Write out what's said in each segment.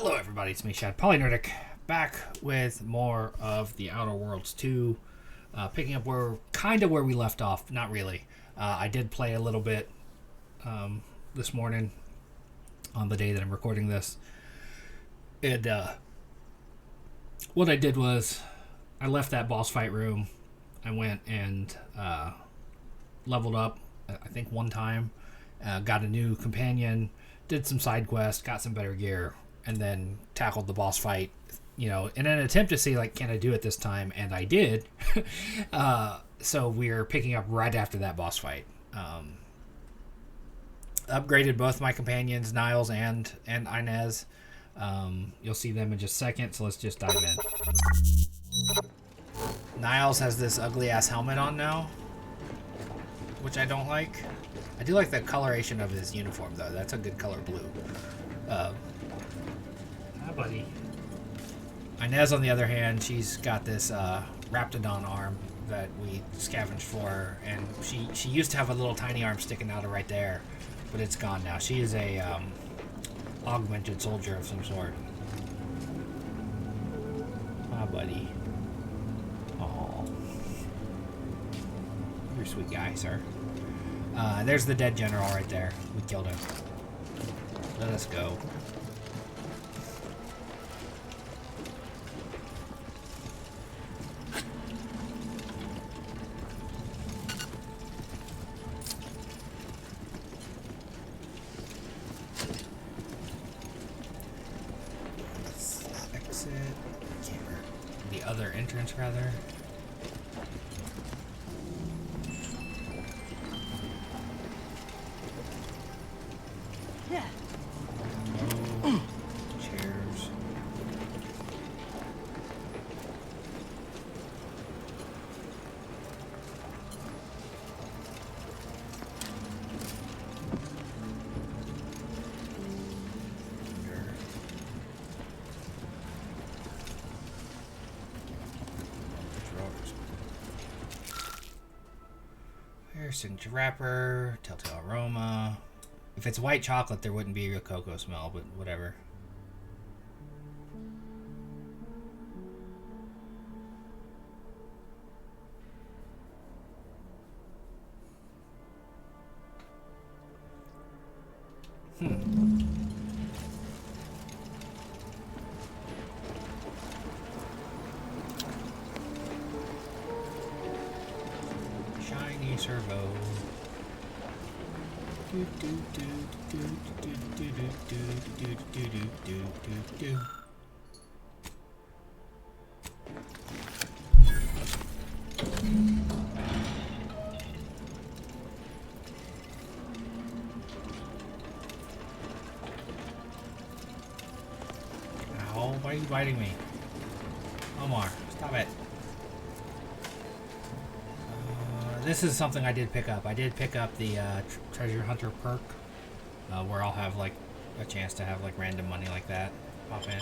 Hello everybody, it's me, Shad Polynerdic, back with more of the Outer Worlds 2, picking up where we left off. Not really. I did play a little bit this morning on the day that I'm recording this. And what I did was I left that boss fight room. I went and leveled up, I think one time, got a new companion, did some side quests, got some better gear, and then tackled the boss fight, in an attempt to see, can I do it this time? And I did. So we're picking up right after that boss fight. Upgraded both my companions, Niles and Inez. You'll see them in just a second, so let's just dive in. Niles has this ugly-ass helmet on now, which I don't like. I do like the coloration of his uniform, though. That's a good color blue. Hi, buddy. Inez, on the other hand, she's got this Raptidon arm that we scavenged for her, and she used to have a little tiny arm sticking out of right there, but it's gone now. She is a augmented soldier of some sort. Hi, buddy. Aw. You're a sweet guy, sir. There's the dead general right there. We killed him. Let us go. Let's exit. The other entrance, rather. Signature wrapper, telltale aroma. If it's white chocolate, there wouldn't be a cocoa smell, but whatever. Shiny servo. Ow, why are you biting me? Omar, stop it. This is something I did pick up. I did pick up the treasure hunter perk, where I'll have a chance to have random money like that pop in.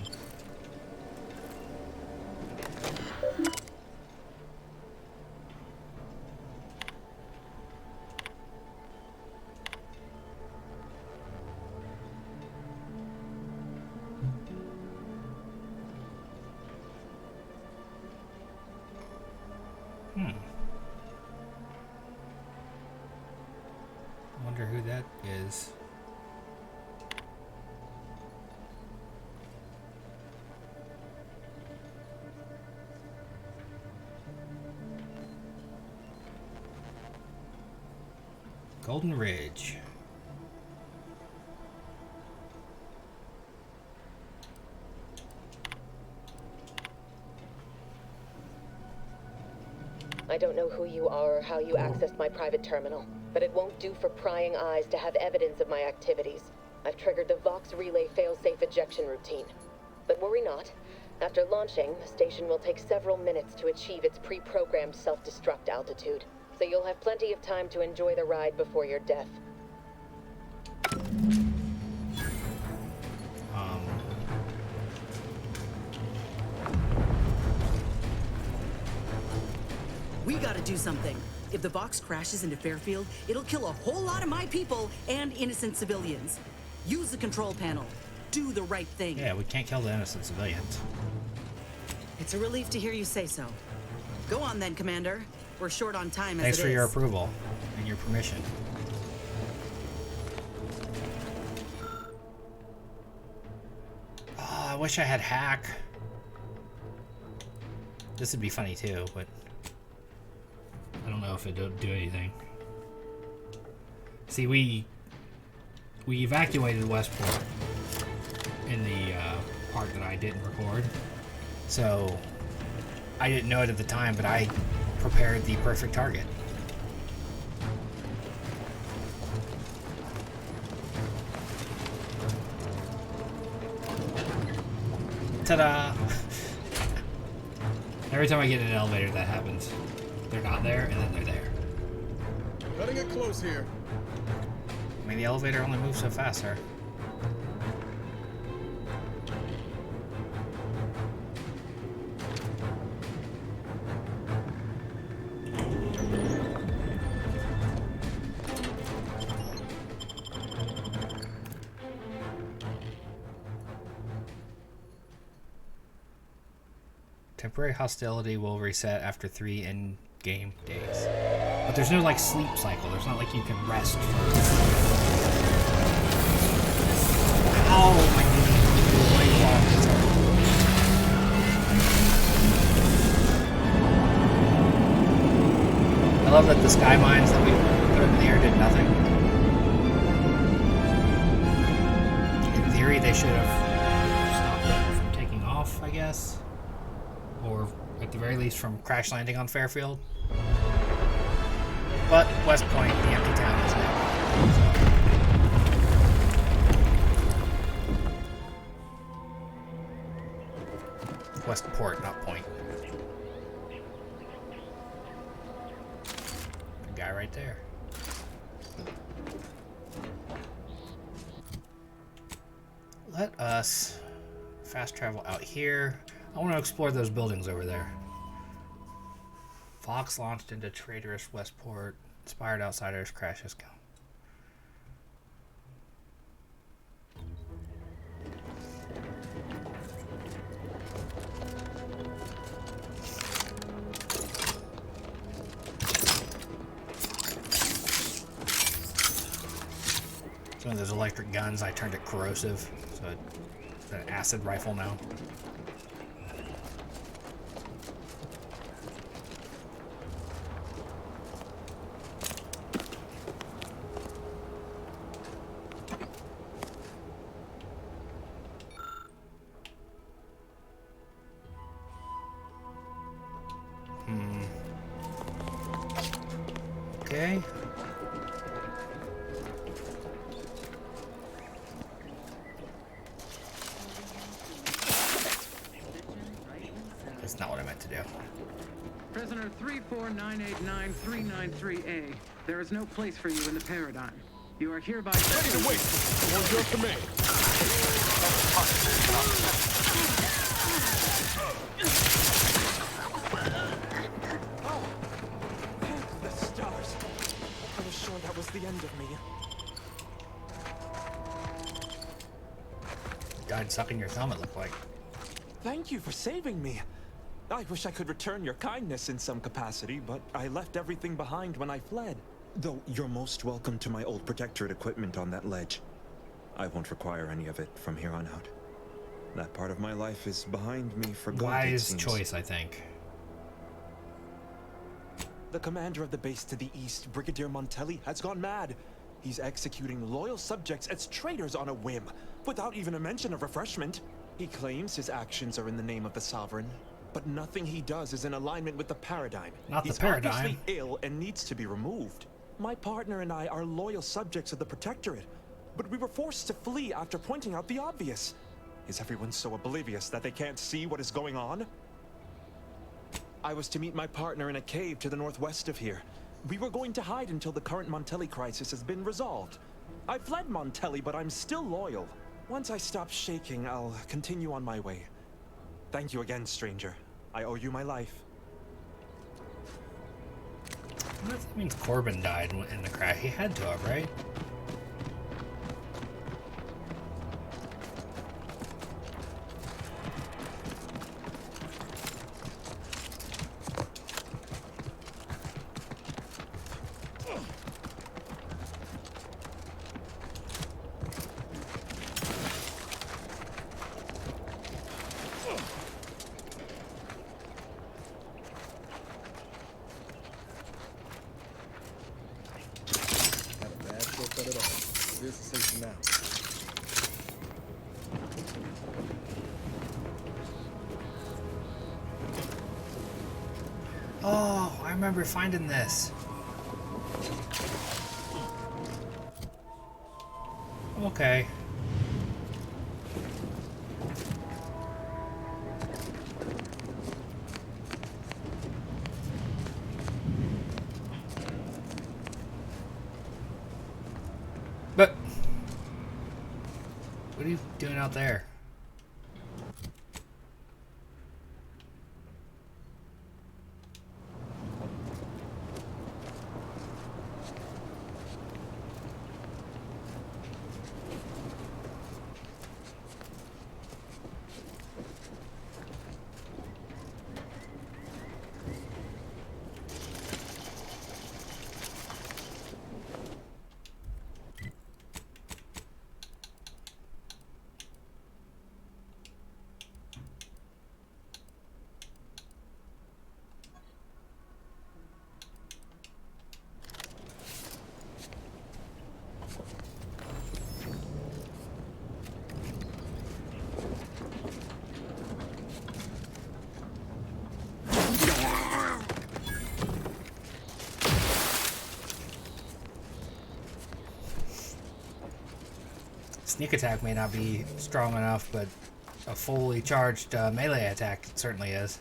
Wonder who that is. Golden Ridge. I don't know who you are or how you accessed my private terminal, but it won't do for prying eyes to have evidence of my activities. I've triggered the Vox Relay failsafe ejection routine. But worry not. After launching, the station will take several minutes to achieve its pre-programmed self-destruct altitude, so you'll have plenty of time to enjoy the ride before your death. We gotta do something. If the Vox crashes into Fairfield, it'll kill a whole lot of my people and innocent civilians. Use the control panel. do the right thing. Yeah, we can't kill the innocent civilians. It's a relief to hear you say so. Go on then, Commander. We're short on time as Thanks it for is. your approval and your permission. Oh, I wish I had hack. This would be funny too, but I don't know if it'd do anything. See, we evacuated Westport in the part that I didn't record, so I didn't know it at the time, but I prepared the perfect target. Ta-da! Every time I get in an elevator, that happens. They're not there, and then they're there. Cutting it close here. I mean, the elevator only moves so fast, sir. Temporary hostility will reset after 3 in-game days. But there's no, like, sleep cycle. There's not like you can rest for... Ow, my knee. I love that the sky mines that we put up in the air did nothing. In theory, they should have stopped them from taking off, I guess. Or at the very least from crash landing on Fairfield. But West Point, the empty town, is now. So. Westport, not Point. Good guy right there. Let us fast travel out here. I want to explore those buildings over there. Fox launched into traitorous Westport. Inspired outsiders. Crashes. Some of those electric guns, I turned it corrosive, so it's an acid rifle now. Okay. That's not what I meant to do. Prisoner 34989-393A. There is no place for you in the paradigm. You are hereby Ready to wait. Towards your command. The stars. I was sure that was the end of me. Died sucking your thumb, it looked like. Thank you for saving me. I wish I could return your kindness in some capacity, but I left everything behind when I fled. Though you're most welcome to my old Protectorate equipment on that ledge. I won't require any of it from here on out. That part of my life is behind me for good. Wise choice, I think. The commander of the base to the east, Brigadier Montelli, has gone mad. He's executing loyal subjects as traitors on a whim, without even a mention of refreshment. He claims his actions are in the name of the Sovereign, but nothing he does is in alignment with the paradigm. Not the He's paradigm. obviously ill and needs to be removed. My partner and I are loyal subjects of the Protectorate, but we were forced to flee after pointing out the obvious. Is everyone so oblivious that they can't see what is going on? I was to meet my partner in a cave to the northwest of here. We were going to hide until the current Montelli crisis has been resolved. I fled Montelli, but I'm still loyal. Once I stop shaking, I'll continue on my way. Thank you again, stranger. I owe you my life. I wonder if that means Corbin died in the crash. He had to have, right? remember finding this. Okay. But what are you doing out there? Sneak attack may not be strong enough, but a fully charged melee attack certainly is.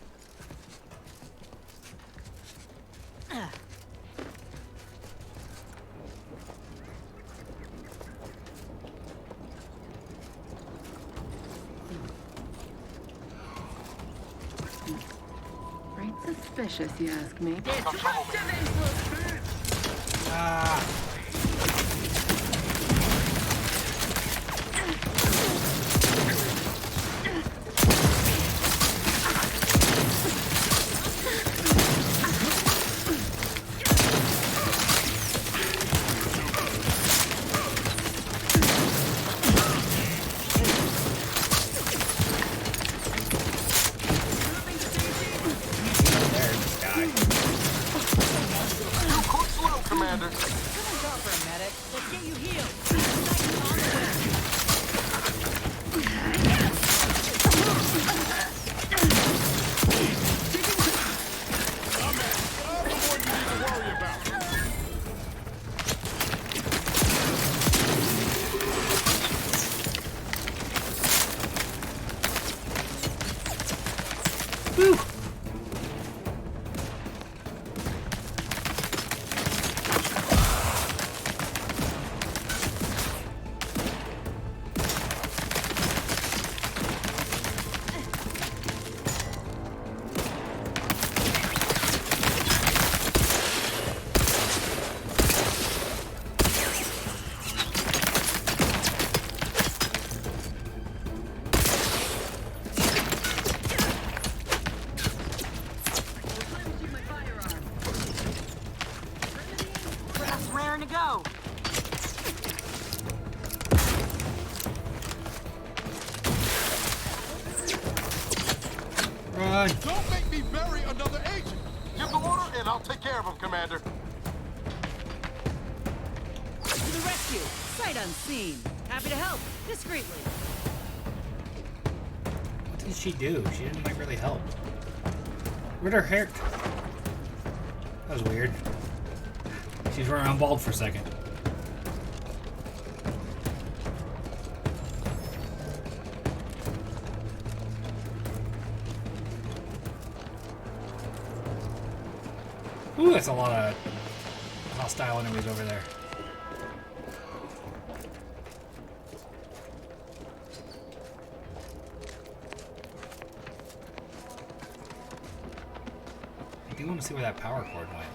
Right suspicious, you ask me. Ah. Woo! Raring to go. Run! Don't make me bury another agent! Give the order and I'll take care of him, Commander. To the rescue. Sight unseen. Happy to help. Discreetly. What did she do? She didn't like really help. Where'd her hair? That was weird. She's running around bald for a second. Ooh, that's a lot of hostile enemies over there. I do want to see where that power cord went.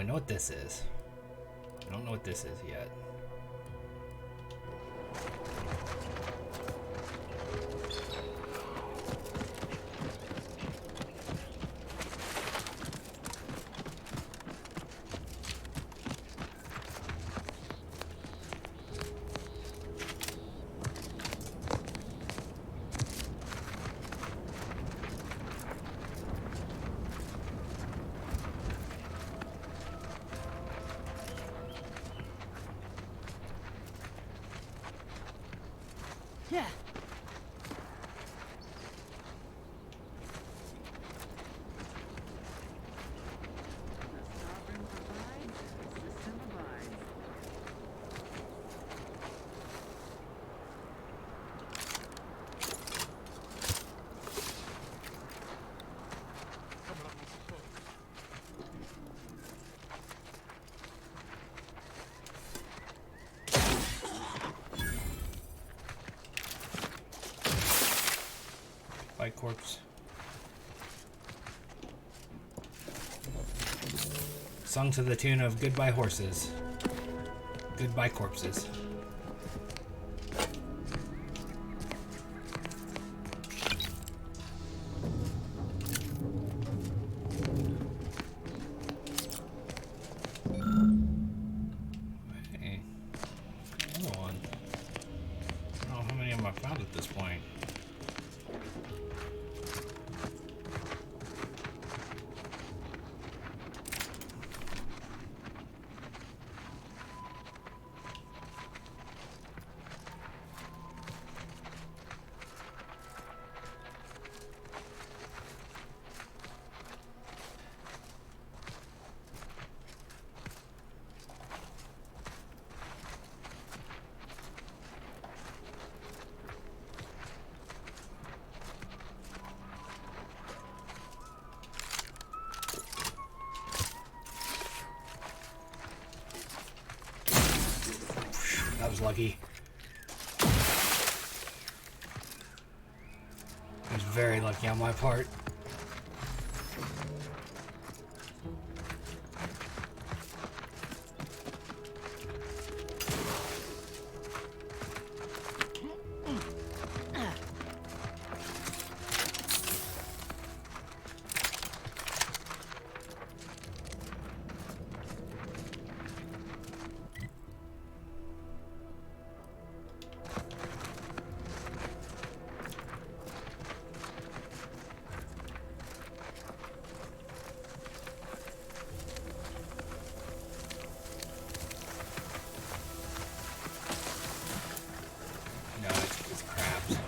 we know what this is. I don't know what this is yet. Yeah. The sovereign provides, the system abides. White corpse. Sung to the tune of Goodbye Horses. Goodbye Corpses. Hey. Another one. I don't know how many of them I found at this point. That was lucky. It was very lucky on my part. No, it's crabs.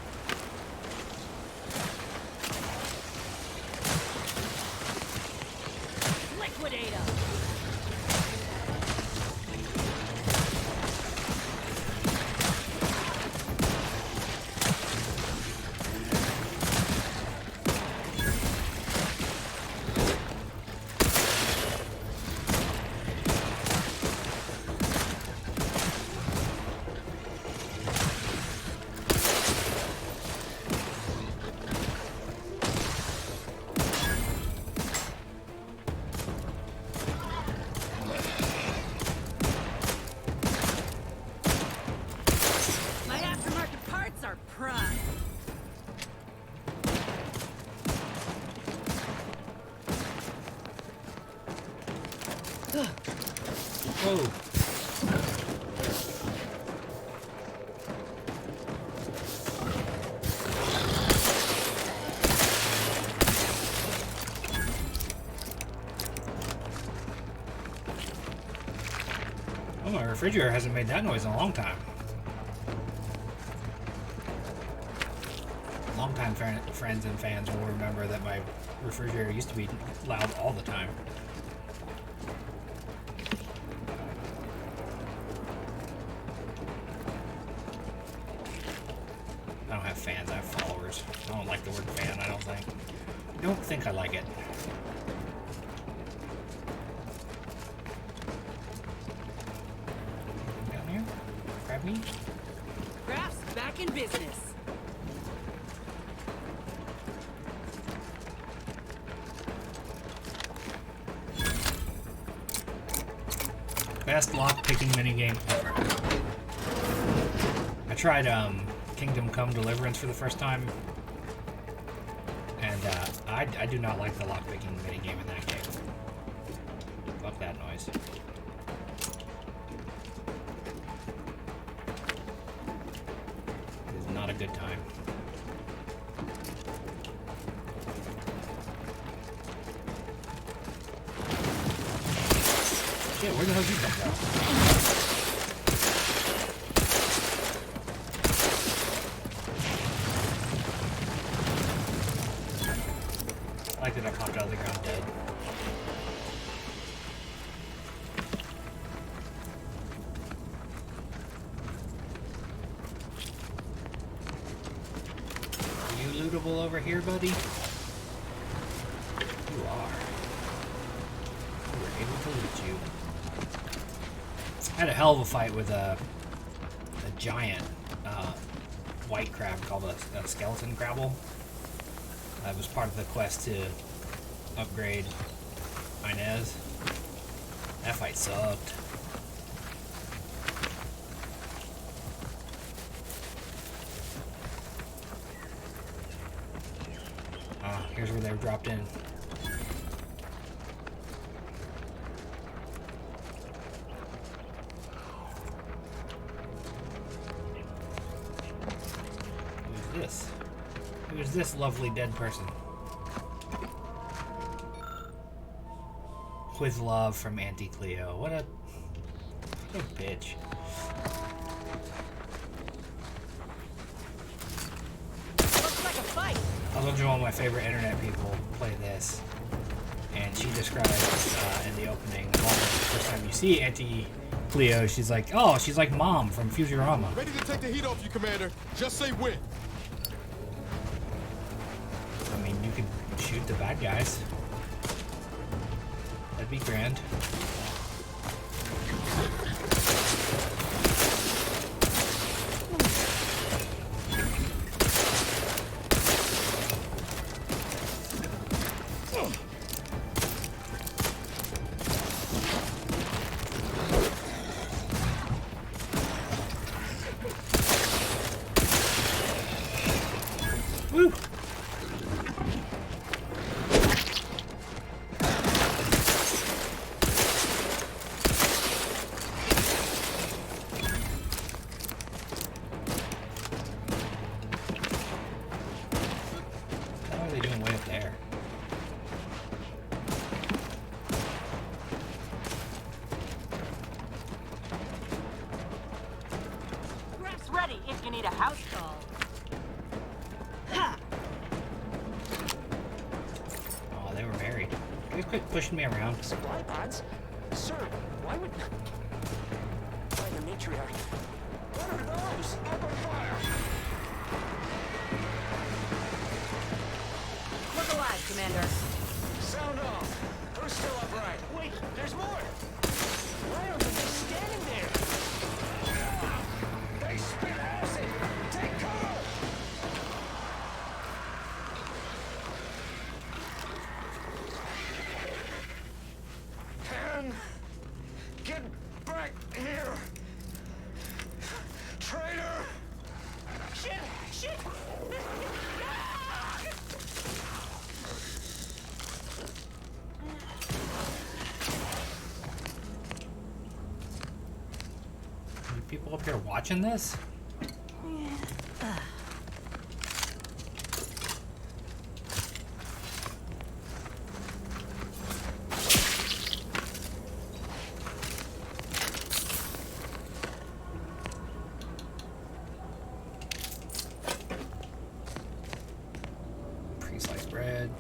Liquidator. My aftermarket parts are prime. Whoa. Oh, my refrigerator hasn't made that noise in a long time. Longtime friends and fans will remember that my refrigerator used to be loud all the time. I don't have fans, I have followers. I don't like the word fan, I don't think. I don't think I like it. Down here? Grab me? Crafts back in business. best lock-picking minigame ever. I tried Kingdom Come Deliverance for the first time, and I do not like the lock-picking minigame in that game. Fuck that noise. It is not a good time. Shit, where the hell did you come from? I like that I popped out of the ground dead. Are you lootable over here, buddy? You are. We were able to loot you. I had a hell of a fight with a giant white crab called a skeleton crabble. That was part of the quest to upgrade Inez. That fight sucked. Here's where they were dropped in. Who is this lovely dead person? With love from Auntie Cleo. What a bitch. Looks like a fight. I was watching one of my favorite internet people play this, and she describes in the opening, the first time you see Auntie Cleo, she's like, oh, she's like Mom from Futurama. Ready to take the heat off you, Commander. Just say when. I mean, you could shoot the bad guys. That'd be grand. Woo! What are they doing way up there? Grips ready if you need a house call. Oh, they were married. Can you quit pushing me around? Supply pods? Sir, why would... Why the matriarch? What are those? Up on fire! Look alive, Commander. Sound off! Who's still upright? Wait, there's more! Why are they standing there? They spit acid! Take cover! Pan! Get back here! Traitor! Shit! Shit! Are people up here watching this? Pre-sliced bread.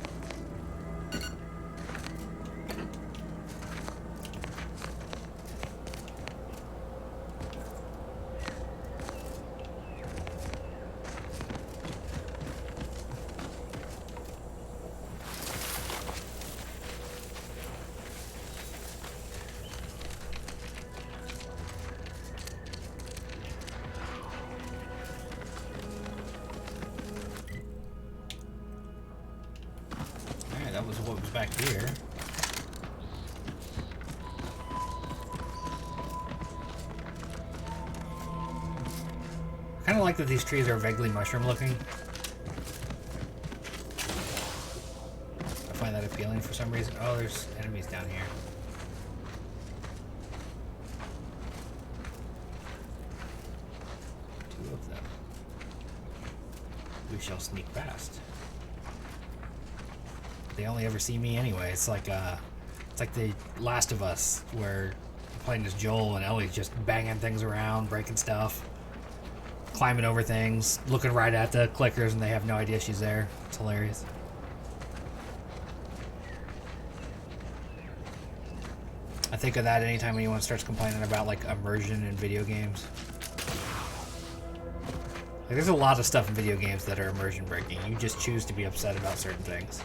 Alright, that was what was back here. kind of like that these trees are vaguely mushroom looking. I find that appealing for some reason. Oh, there's enemies down here. Two of them. We shall sneak past. They only ever see me anyway. It's like the Last of Us, where you're playing as Joel and Ellie's just banging things around, breaking stuff, climbing over things, looking right at the clickers, and they have no idea she's there. It's hilarious. I think of that anytime anyone starts complaining about like immersion in video games. Like, there's a lot of stuff in video games that are immersion breaking. You just choose to be upset about certain things.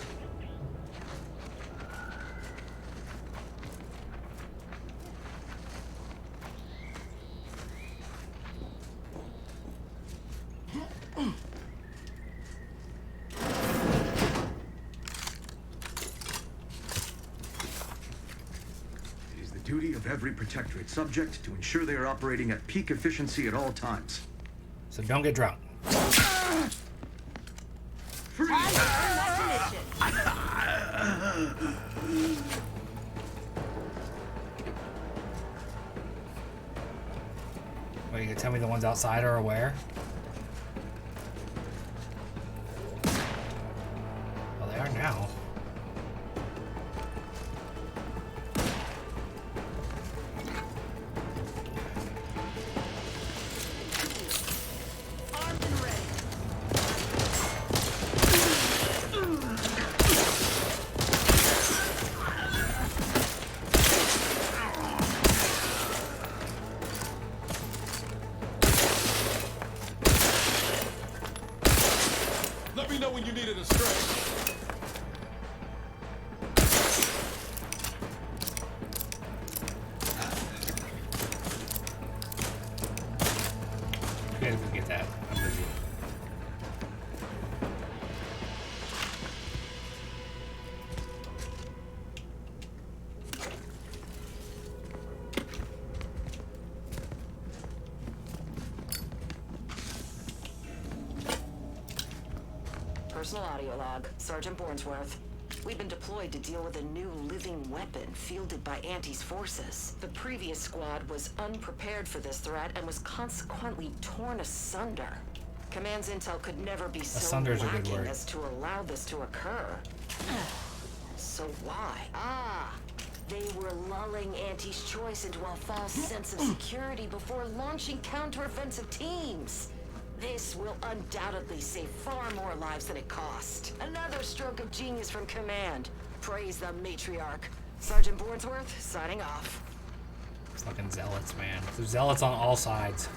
Duty of every Protectorate subject to ensure they are operating at peak efficiency at all times. So don't get drunk. What, you gonna tell me the ones outside are aware? Well, they are now. Let me know when you needed a stretch. You guys can get that. I'm with you. Personal audio log, Sergeant Bornsworth. We've been deployed to deal with a new living weapon fielded by Auntie's forces. The previous squad was unprepared for this threat and was consequently torn asunder. Command's intel could never be so Asunder's a good lacking word. as to allow this to occur. So why? They were lulling Auntie's choice into a false sense of security before launching counteroffensive teams. This will undoubtedly save far more lives than it cost. Another stroke of genius from Command. Praise the matriarch. Sergeant Bornsworth, signing off. Fucking zealots, man. There's zealots on all sides.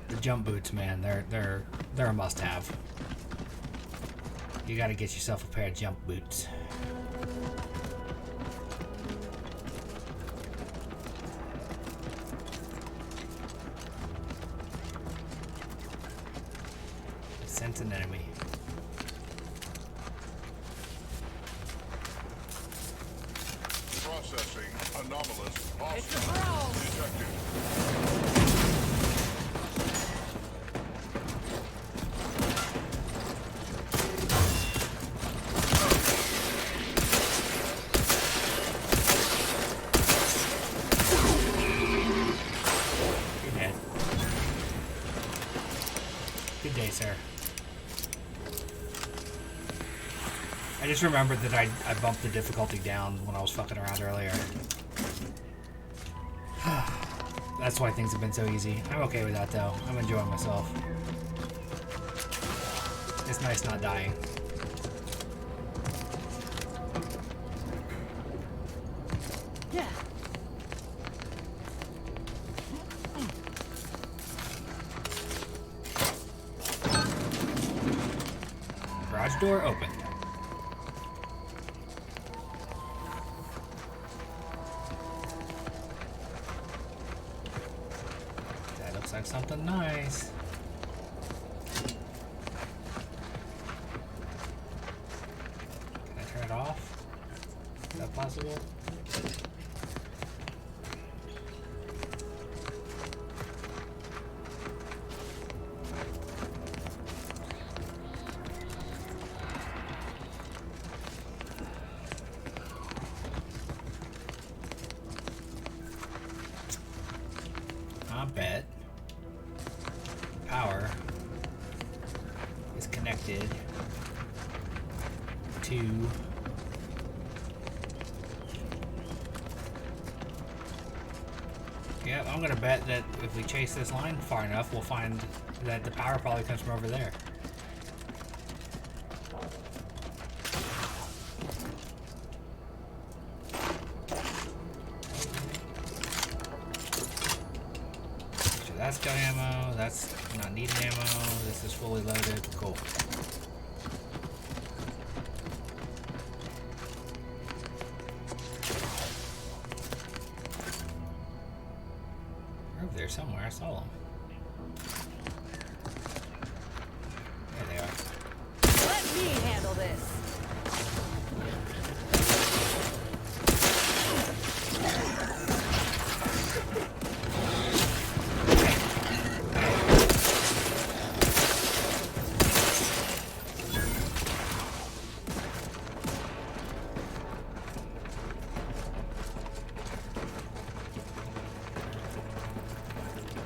The jump boots, man, they're a must-have. You gotta get yourself a pair of jump boots. Sense an enemy. Processing anomalous hostile detected. Sir. I just remembered that I bumped the difficulty down when I was fucking around earlier. That's why things have been so easy. I'm okay with that though. I'm enjoying myself. It's nice not dying. Yeah. Garage door open. That looks like something nice. possible. I bet power is connected to yep, I'm gonna bet that if we chase this line far enough, we'll find that the power probably comes from over there. So that's got ammo, that's not needing ammo, this is fully loaded, cool. They're over there somewhere, I saw them. There they are. Let me handle this.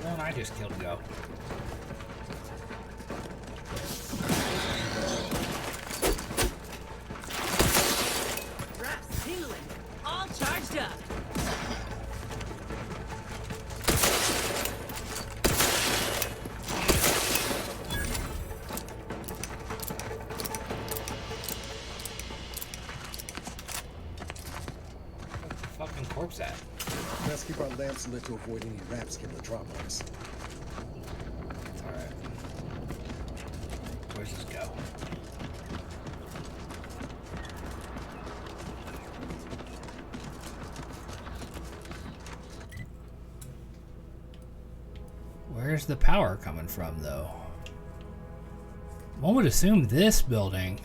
One I just killed go. Reps tingling. All charged up. Fucking corpse at? Let's keep our lamps lit to avoid any raps getting the drop on us. It's alright. Where's this go? Where's the power coming from, though? One would assume this building.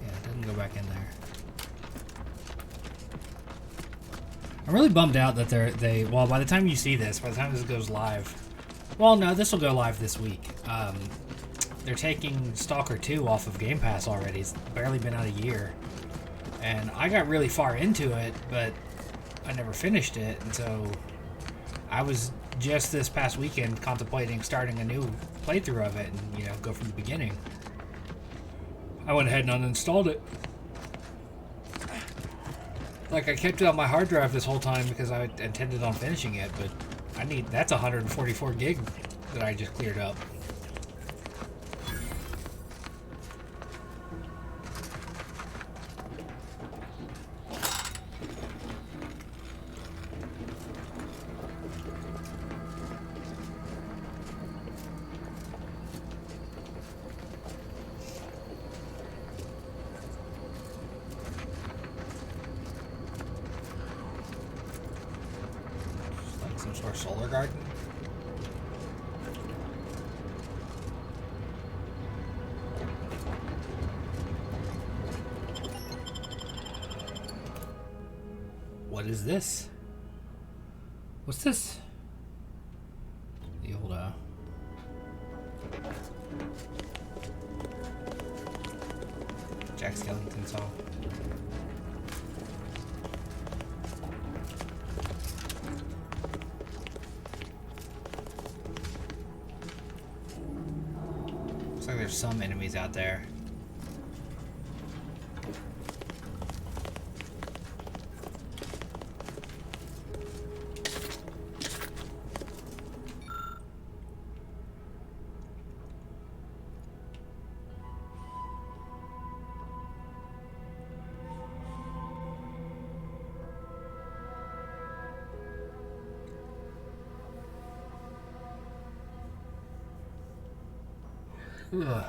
Yeah, it doesn't go back in there. I'm really bummed out that well, by the time you see this, by the time this goes live, well, no, this will go live this week. They're taking Stalker 2 off of Game Pass already. It's barely been out a year. And I got really far into it, but I never finished it. And so I was just this past weekend contemplating starting a new playthrough of it and, you know, go from the beginning. I went ahead and uninstalled it. Like, I kept it on my hard drive this whole time because I intended on finishing it, but that's 144 gig that I just cleared up. Like some sort of solar garden. What is this? What's this? The old, Jack Skellington song. Looks like there's some enemies out there. Ugh.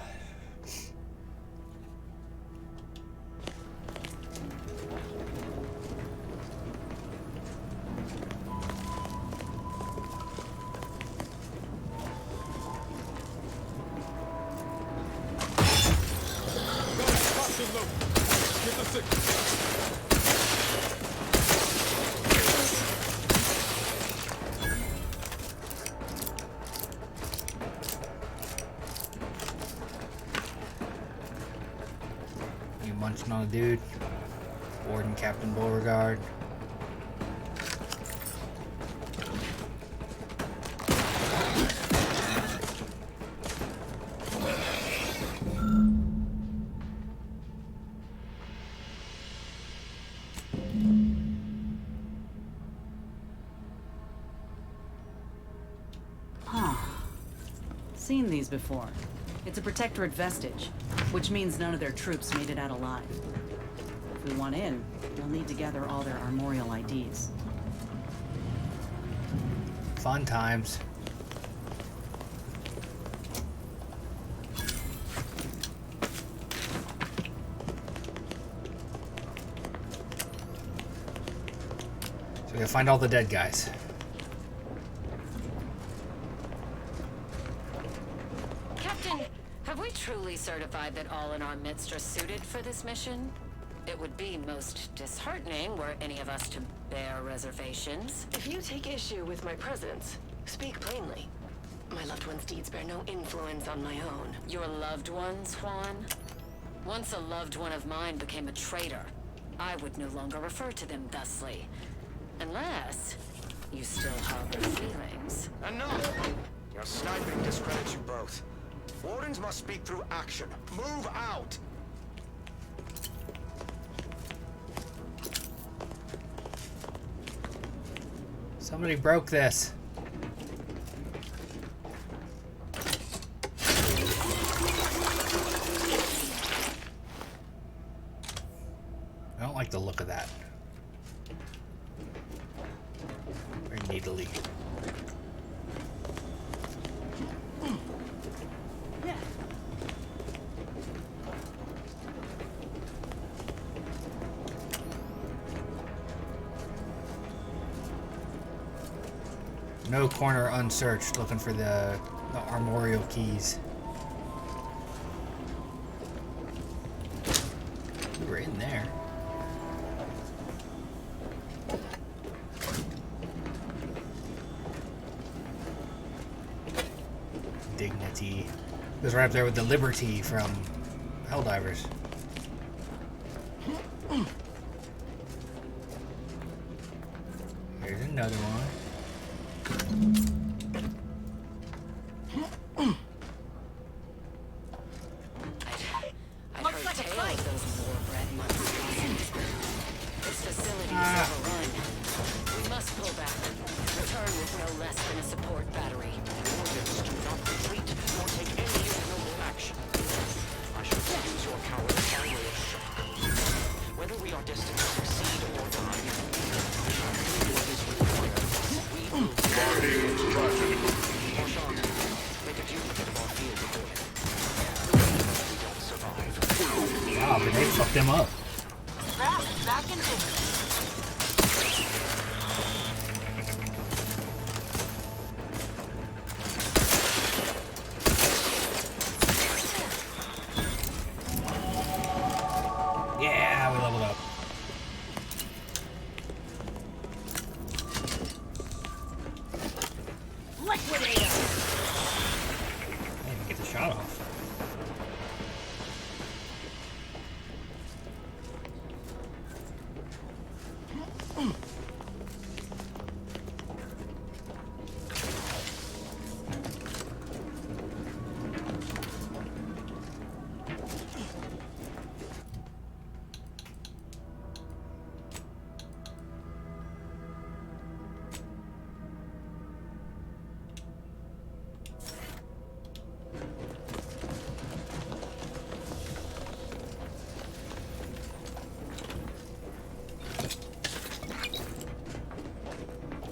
Engine low. Get the signal. You munching on a dude. Warden Captain Beauregard. Seen these before. It's a Protectorate vestige, which means none of their troops made it out alive. If we want in, we'll need to gather all their armorial IDs. Fun times. So we gotta find all the dead guys. Have we truly certified that all in our midst are suited for this mission? It would be most disheartening were any of us to bear reservations. If you take issue with my presence, speak plainly. My loved one's deeds bear no influence on my own. Your loved ones, Juan? Once a loved one of mine became a traitor, I would no longer refer to them thusly. Unless you still harbor feelings. Enough! Your sniping discredits you both. Wardens must speak through action. Move out! Somebody broke this. I don't like the look of that. Very needly. No corner unsearched, looking for the armorial keys. We were in there. Dignity. It was right up there with the Liberty from Helldivers. Here's another one. I've heard tales of those war-bred monsters. This facility is overrun. We must pull back. Return with no less than a support battery. Wardens do not retreat nor take any ignoble action. I shall use your cowardice by way of shock. Whether we are destined to succeed or die, I shall do what is required. We will make a duplicate of our field recording. We don't survive. Wow, but they fucked them up. Back in business. Yeah, we leveled up. Liquidator. I didn't get the shot off.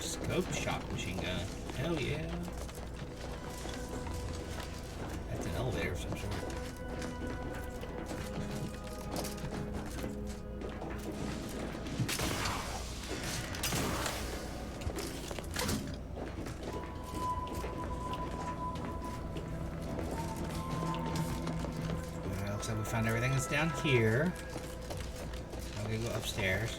Scope shot machine gun. Hell yeah. That's an elevator of some sort. Well, Looks like we found everything that's down here. Now we go upstairs.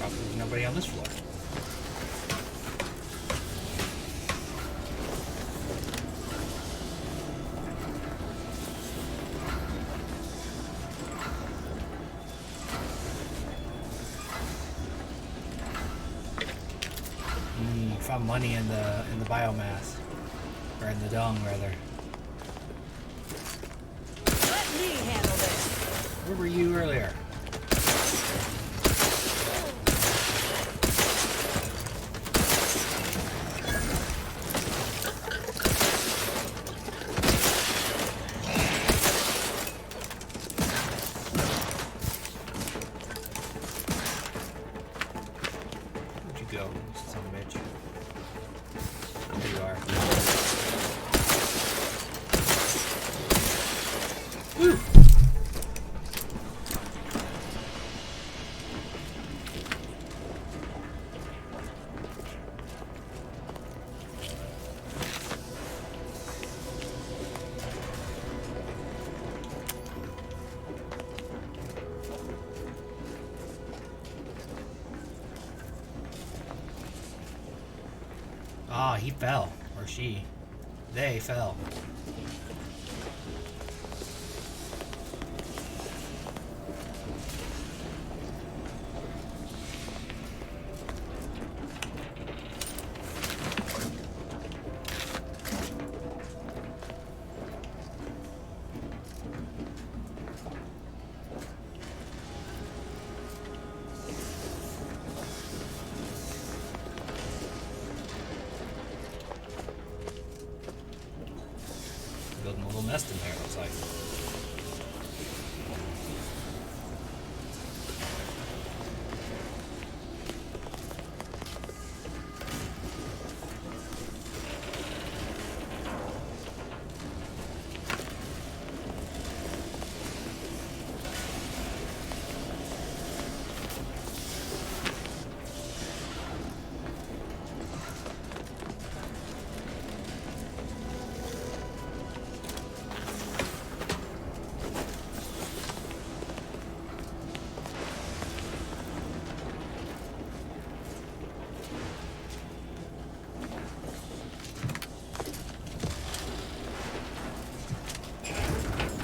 There's nobody on this floor. Found money in the biomass, or in the dung rather. Let me handle this. Where were you earlier? Ah, he fell. Or she. They fell. Building a little nest in there, it looks like.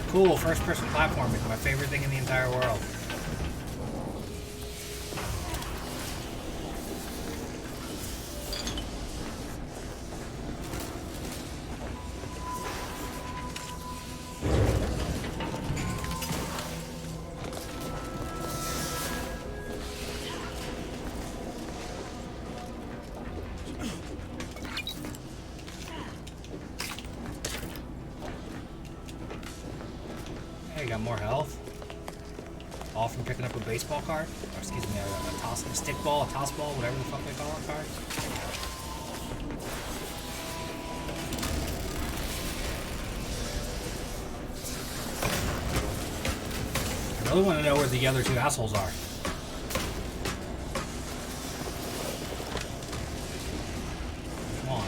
Cool, first-person platforming, my favorite thing in the entire world. Got more health. All from picking up a baseball card. Or excuse me, a stick ball, a toss ball, whatever the fuck they call it, card. I really want to know where the other two assholes are. Come on.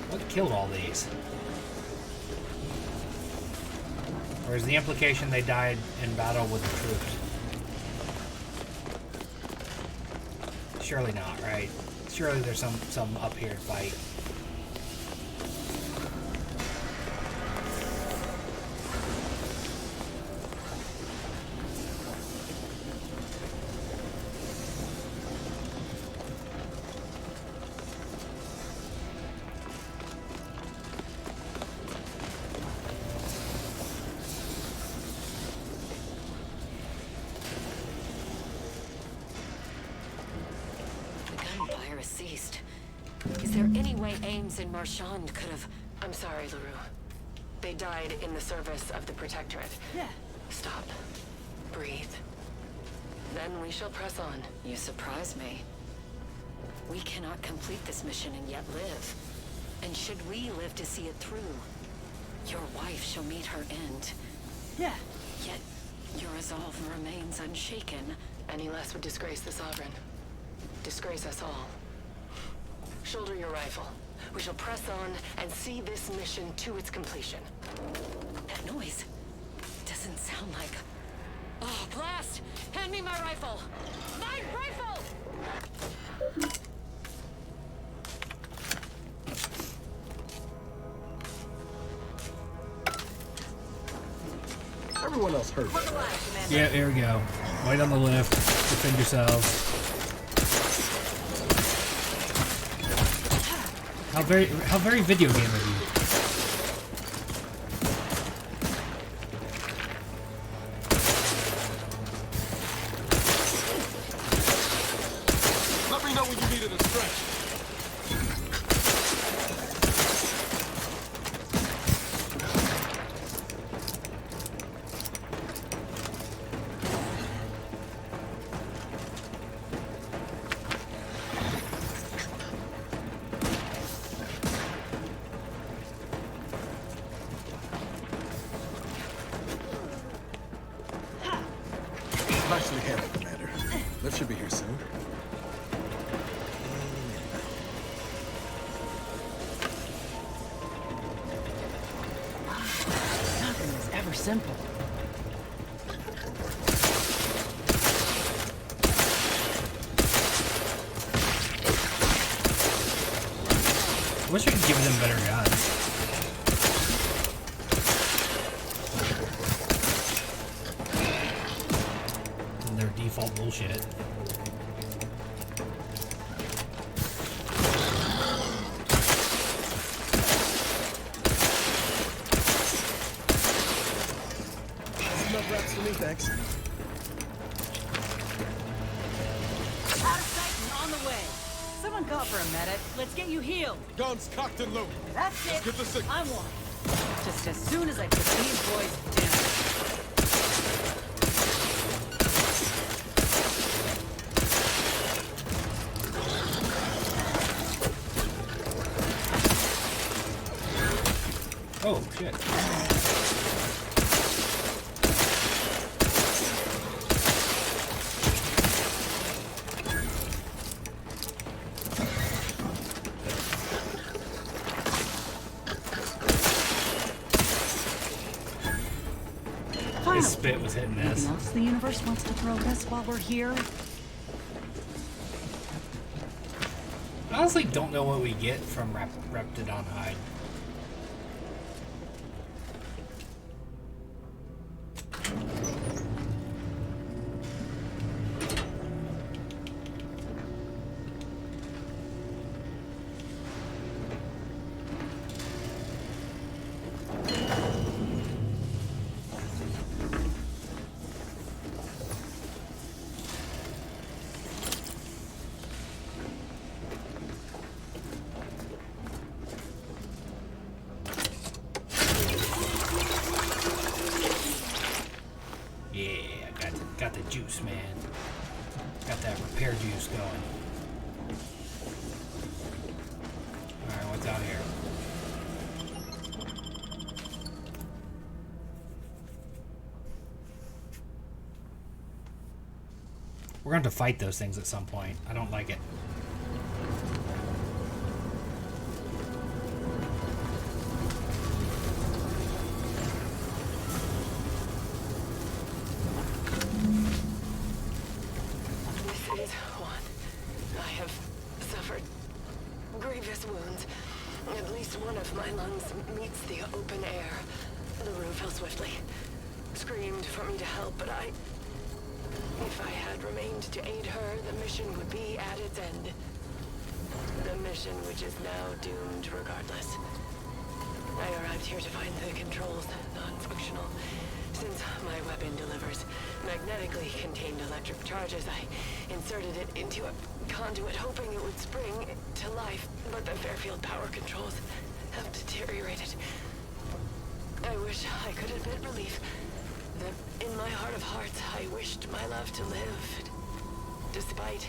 What killed all these? Or is the implication they died in battle with the troops? Surely not, right? Surely there's some up here fight. has ceased. Is there any way Ames and Marchand could have... I'm sorry, LaRue. They died in the service of the Protectorate. Yeah. Stop. Breathe. Then we shall press on. You surprise me. We cannot complete this mission and yet live. And should we live to see it through, your wife shall meet her end. Yeah. Yet, your resolve remains unshaken. Any less would disgrace the Sovereign. Disgrace us all. Shoulder your rifle. We shall press on and see this mission to its completion. That noise doesn't sound like... Oh, blast! Hand me my rifle! My rifle! Everyone else heard that. Yeah, there we go. Wait on the lift. Defend yourselves. How very video game of you. Let me know when you needed a stretch. Nicely handled, Commander. Lift should be here soon. Nothing is ever simple. I wish I could give them better guns. And their default bullshit. Enough wraps for me, thanks. Out of sight and on the way. Someone call for a medic. Let's get you healed. Guns cocked and loaded. That's it. Give the signal. I'm one. Just as soon as I put these boys down. Oh, shit. His spit was hitting this. Anything else the universe wants to throw at us while we're here? I honestly don't know what we get from Reptidon Hide. Got the juice, man. Got that repair juice going. Alright, what's out here? We're going to have to fight those things at some point. I don't like it. This is one. I have suffered grievous wounds. At least one of my lungs meets the open air. LaRue fell swiftly. Screamed for me to help, but if I had remained to aid her, the mission would be at its end. The mission which is now doomed regardless. I arrived here to find the controls non-functional. Since my weapon delivers magnetically contained electric charges, I inserted it into a conduit hoping it would spring to life, but the Fairfield power controls have deteriorated. I wish I could admit relief that in my heart of hearts I wished my love to live, despite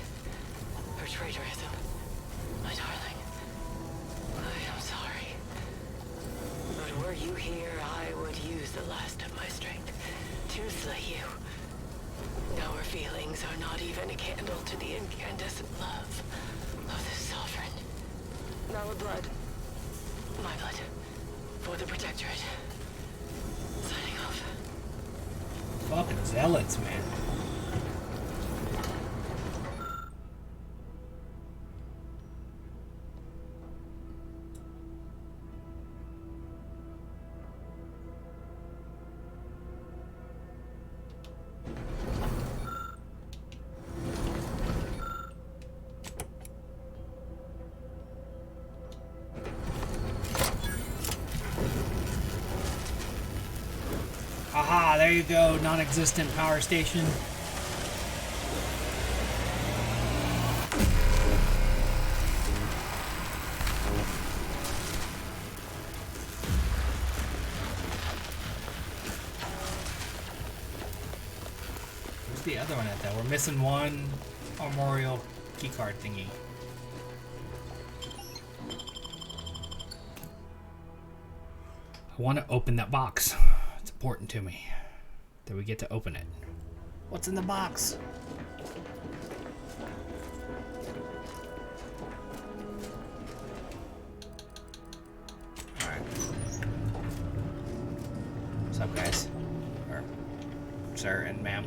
her traitorism. My darling, I am sorry. But were you here, I would use the last of my strength to slay you. Our feelings are not even a candle to the incandescent love of the Sovereign. Our blood, my blood, for the Protectorate. Signing off. Fucking zealots, man. Aha, there you go, non-existent power station. Where's the other one at though? We're missing one armorial keycard thingy. I want to open that box. It's important to me that we get to open it. What's in the box? Alright. What's up, guys? Or, sir and ma'am.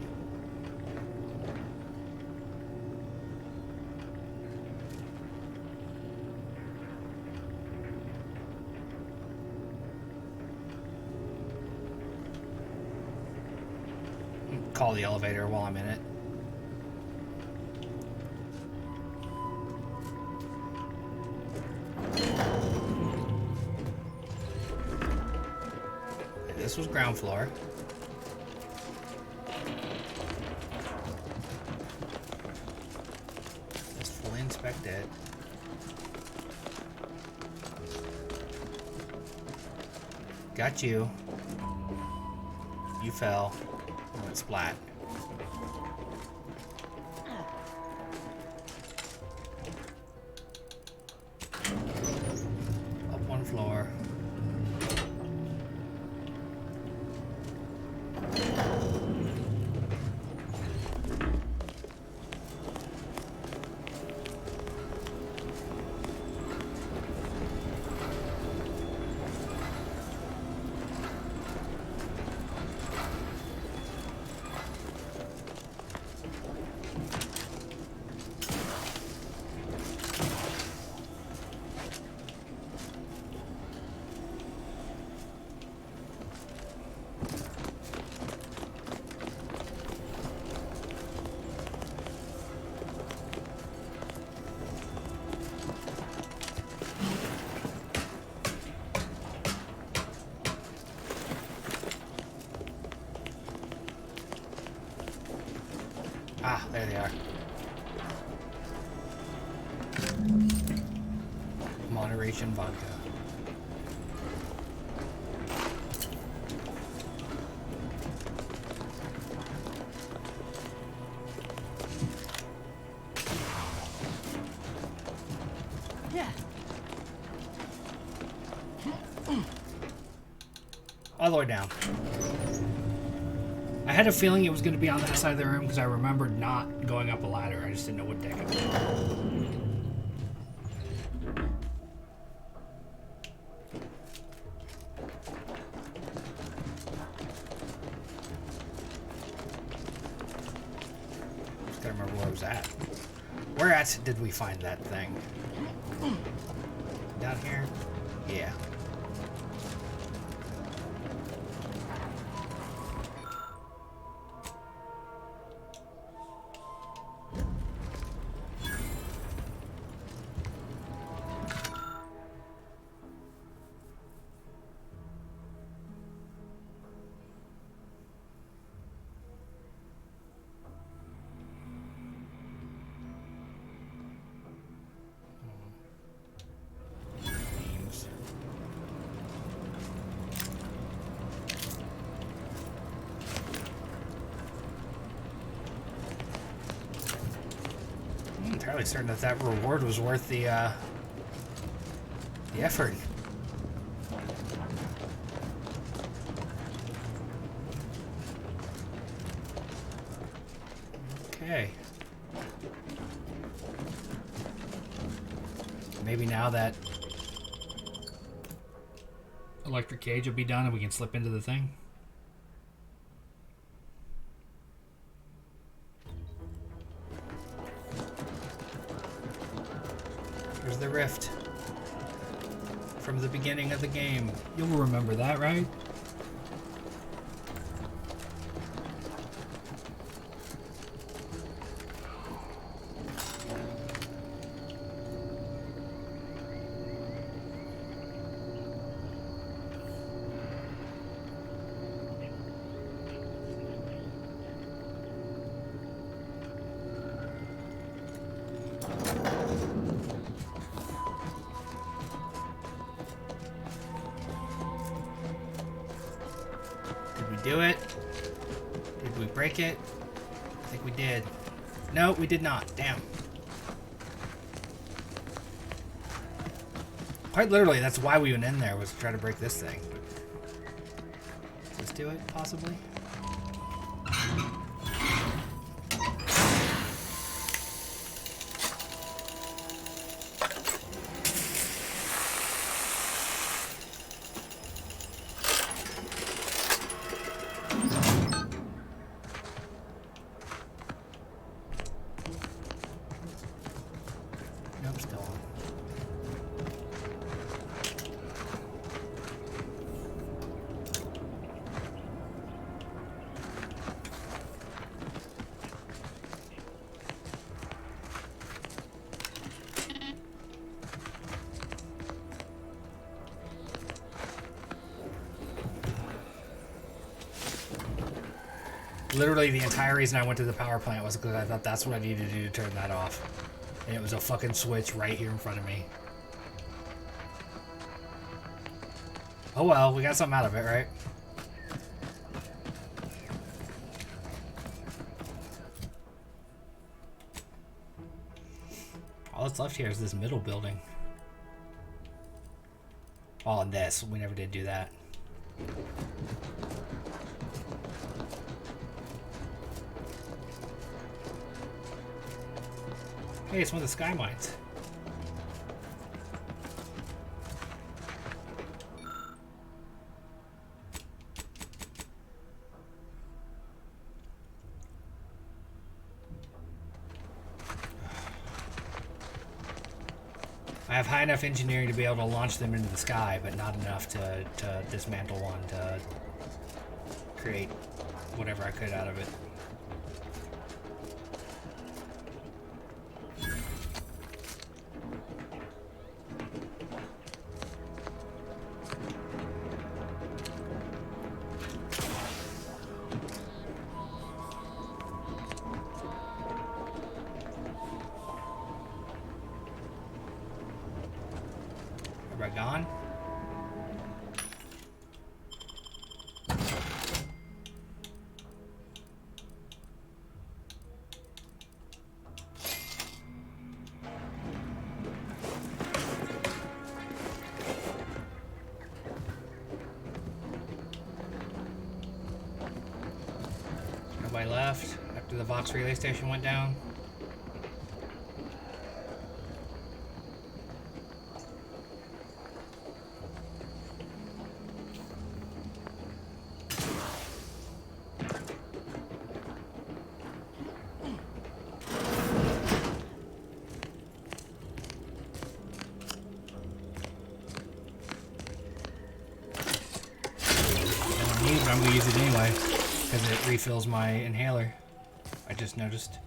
Call the elevator while I'm in it. Okay, this was ground floor. Let's fully inspect it. Got you. You fell. Went splat. Up one floor. Ah, there they are. Moderation vodka. Yeah. All the way down. I had a feeling it was going to be on that side of the room because I remembered not going up a ladder. I just didn't know what deck it was on. Just gotta remember where it was at. Where at did we find that thing? Down here? Yeah. Really certain that that reward was worth the effort. Okay. Maybe now that electric cage will be done and we can slip into the thing. Here's the rift from the beginning of the game. You'll remember that, right? Do it? Did we break it? I think we did. No, we did not. Damn. Quite literally, that's why we went in there, was to try to break this thing. Let's do it, possibly. Literally, the entire reason I went to the power plant was because I thought that's what I needed to do to turn that off. And it was a fucking switch right here in front of me. Oh well, we got something out of it, right? All that's left here is this middle building. Oh, and this. We never did do that. Hey, it's one of the sky mines. I have high enough engineering to be able to launch them into the sky, but not enough to dismantle one to create whatever I could out of it. Gone. Nobody left after the Vox relay station went down. I'm going to use it anyway, because it refills my inhaler. I just noticed.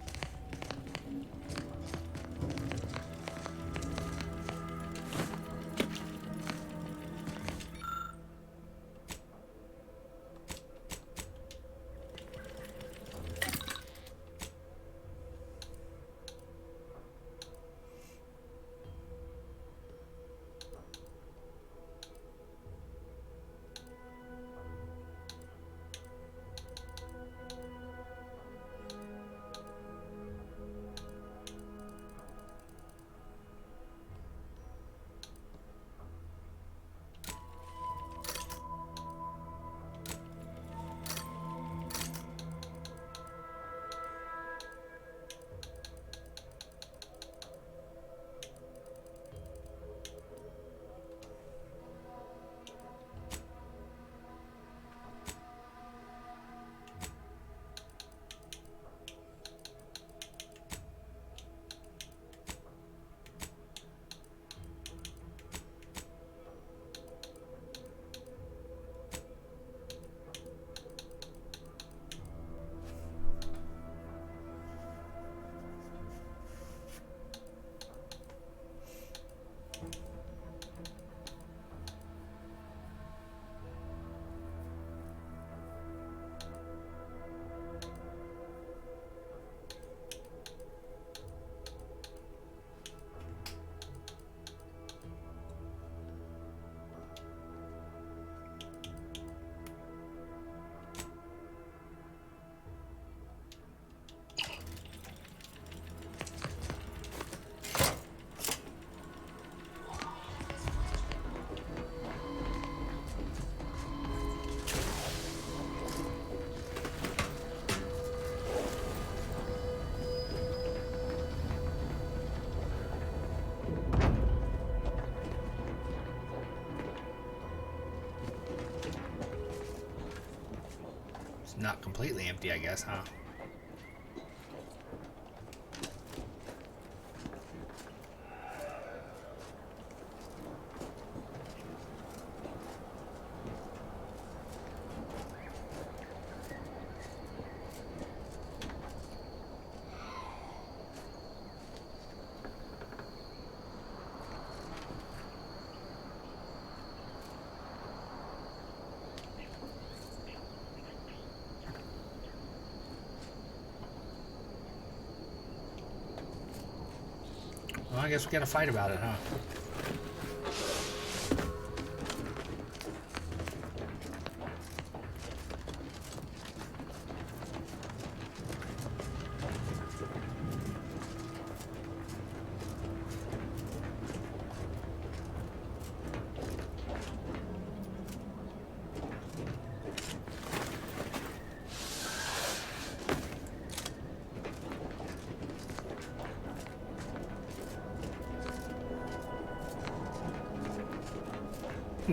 not completely empty, I guess, huh? Well, I guess we gotta fight about it, huh?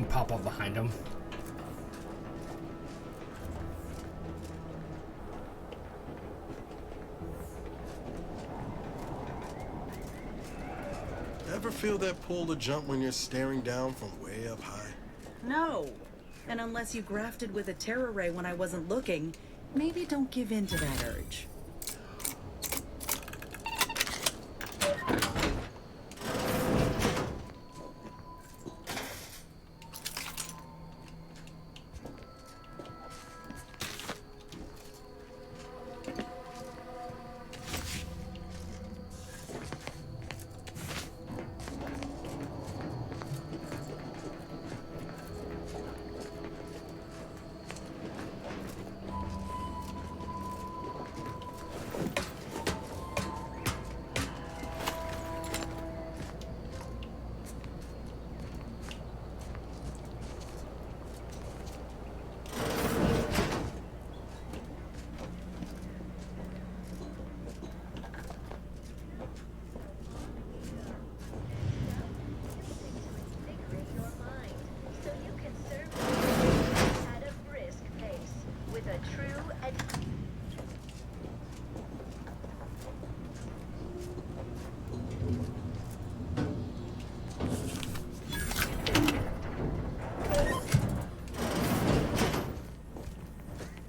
Pop up behind him. Ever feel that pull to jump when you're staring down from way up high? No. And unless you grafted with a terror ray when I wasn't looking, maybe don't give in to that urge.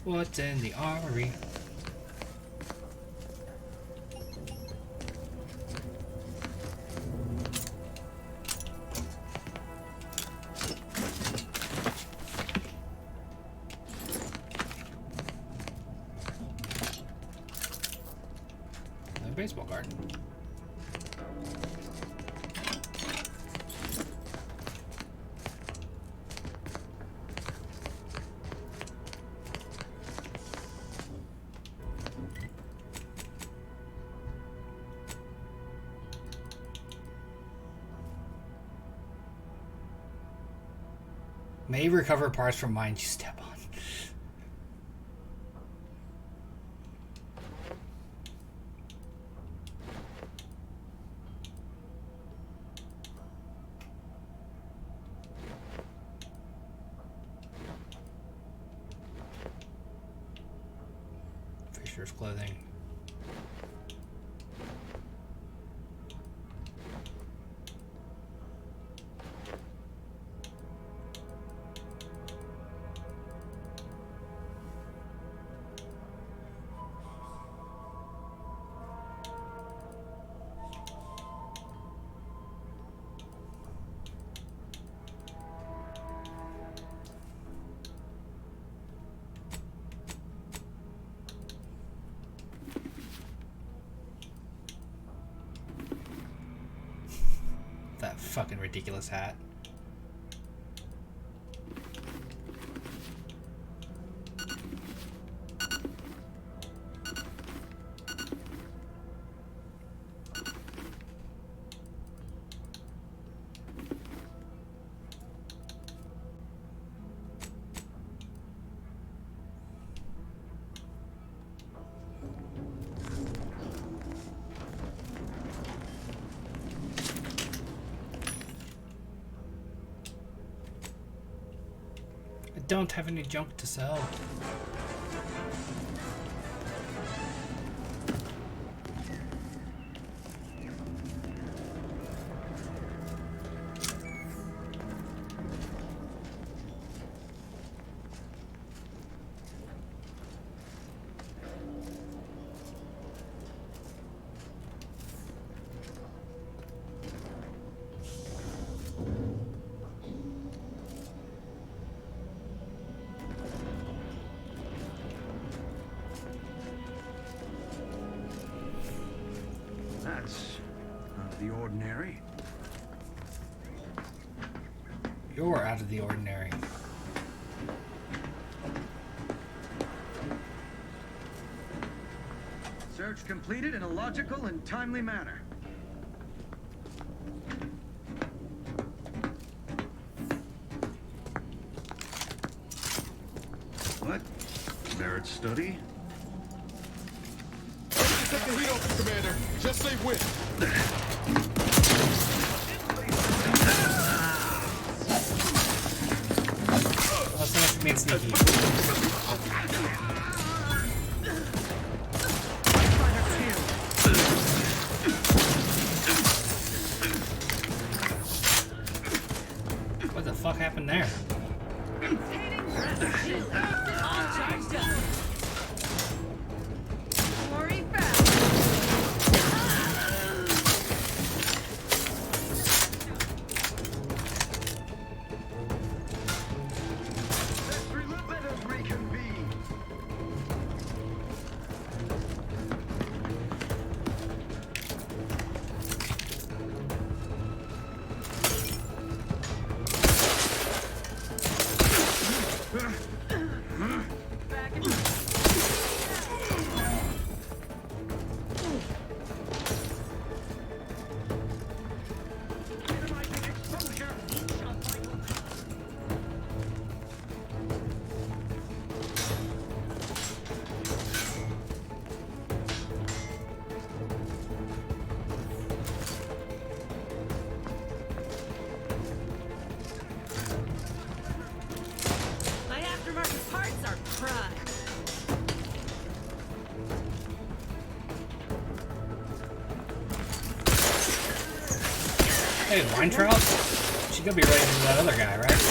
What's in the armory? A baseball card. May recover parts from mines you step on. Fisher's clothing. That fucking ridiculous hat. Don't have any junk to sell. That's out of the ordinary. You're out of the ordinary. Search completed in a logical and timely manner. What? Merit study? Take the heat off you, Commander. Just say when. That's not what you mean, sneaky. What the fuck happened there? All charged up. Worry fast. Let us reconvene. Back in. Minimizing exposure. My aftermarket parts are prime. Hey, Weintraub? She could be right into that other guy, right?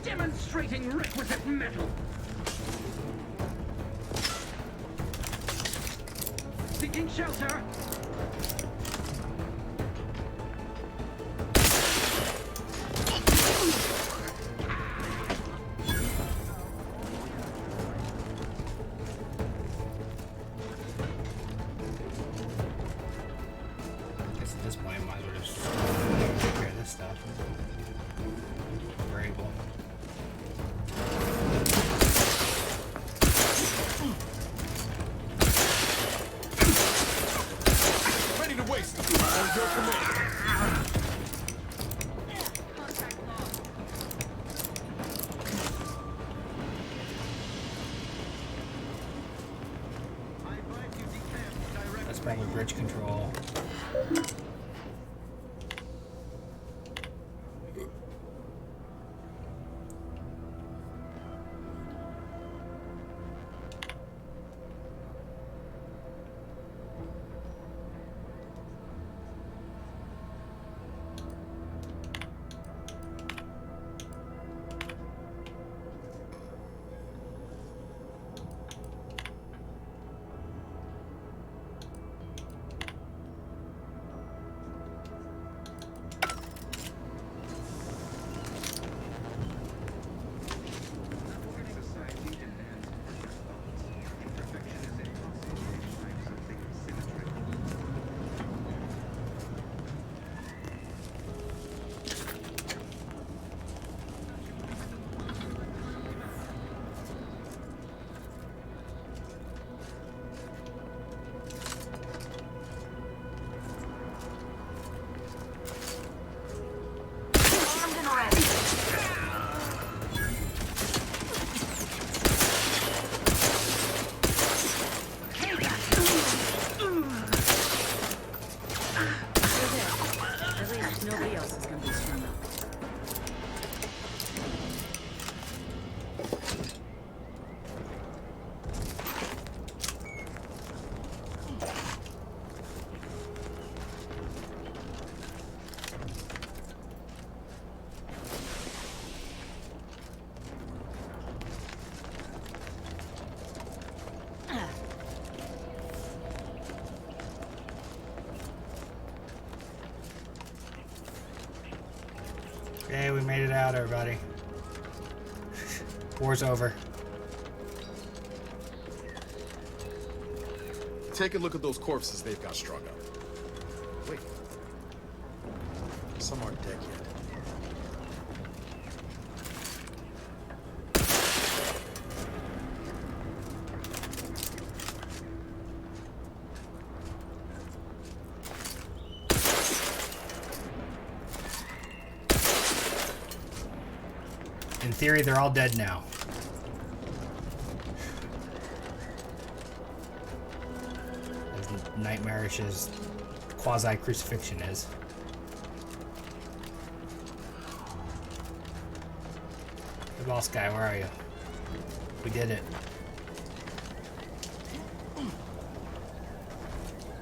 Demonstrating requisite metal. Seeking shelter. Guess at this point, I might as well just take care of this stuff. We're able. Ready to waste. On your command. That's probably bridge control. Nobody else is going to be strung up. Okay, we made it out, everybody. War's over. Take a look at those corpses they've got strung up. Wait. Some aren't dead yet. In theory, they're all dead now. As nightmarish as quasi-crucifixion is. The boss guy, where are you? We did it.